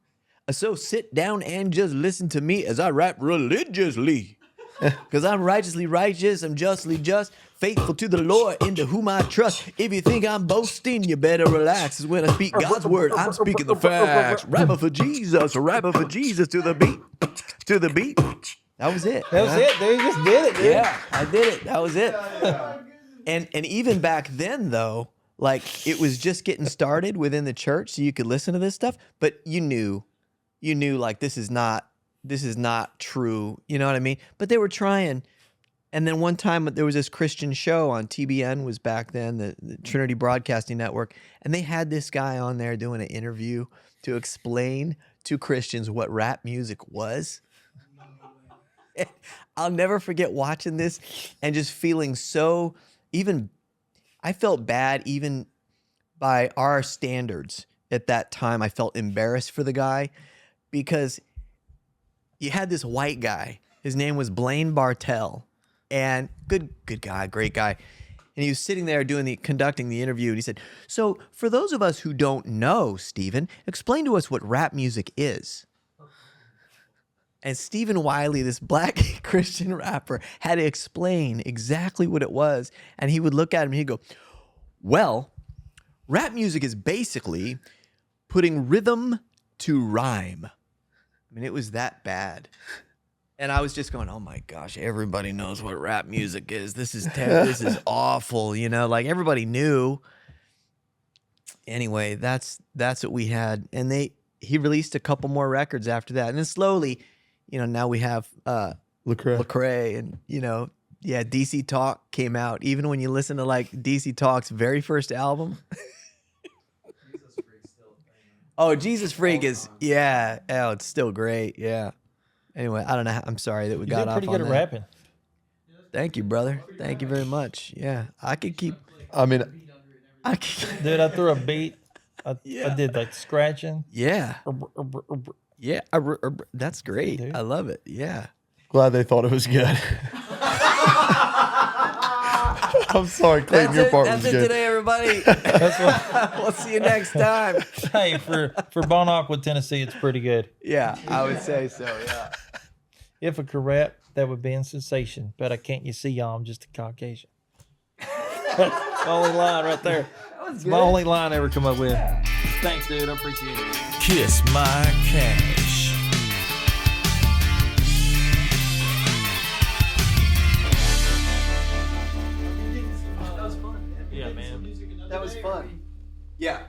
So sit down and just listen to me as I rap religiously. Because I'm righteously righteous, I'm justly just, faithful to the Lord, into whom I trust. If you think I'm boasting, you better relax. 'Cause when I speak God's word, I'm speaking the facts. Rapping for Jesus to the beat. To the beat. That was it. That was it, dude. You just did it, dude. Yeah, I did it. That was it. And even back then, though, it was just getting started within the church, so you could listen to this stuff. But you knew this is not true. You know what I mean? But they were trying. And then one time there was this Christian show on TBN, was back then, the Trinity Broadcasting Network, and they had this guy on there doing an interview to explain to Christians what rap music was. I'll never forget watching this and just feeling so, I felt bad even by our standards at that time. I felt embarrassed for the guy because you had this white guy. His name was Blaine Bartell, and good guy, great guy. And he was sitting there conducting the interview, and he said, "So for those of us who don't know, Stephen, explain to us what rap music is." And Stephen Wiley, this black Christian rapper, had to explain exactly what it was. And he would look at him and he'd go, "Well, rap music is basically putting rhythm to rhyme." I mean, it was that bad. And I was just going, "Oh my gosh, everybody knows what rap music is. This is this is awful," everybody knew. Anyway, that's what we had. And he released a couple more records after that. And then slowly, now we have Lecrae and, DC Talk came out. Even when you listen to DC Talk's very first album. Oh, Jesus Freak is, it's still great. Yeah. Anyway, I don't know. I'm sorry that we got off on that. You did pretty good at rapping. Thank you, brother. Thank you very much. Yeah. I could keep. Dude, I threw a beat. I did scratching. Yeah. Yeah. That's great. Dude. I love it. Yeah. Glad they thought it was good. I'm sorry, Clayton, your part was good. That's it today, everybody. We'll see you next time. Hey, for Bon Aqua, Tennessee, it's pretty good. Yeah, I would say so, yeah. If I could rap, that would be a sensation. But I can't, you see, y'all, I'm just a Caucasian. That's the only line right there. It's my only line I ever come up with. Yeah. Thanks, dude. I appreciate it. Kiss my cash. That was fun. Yeah.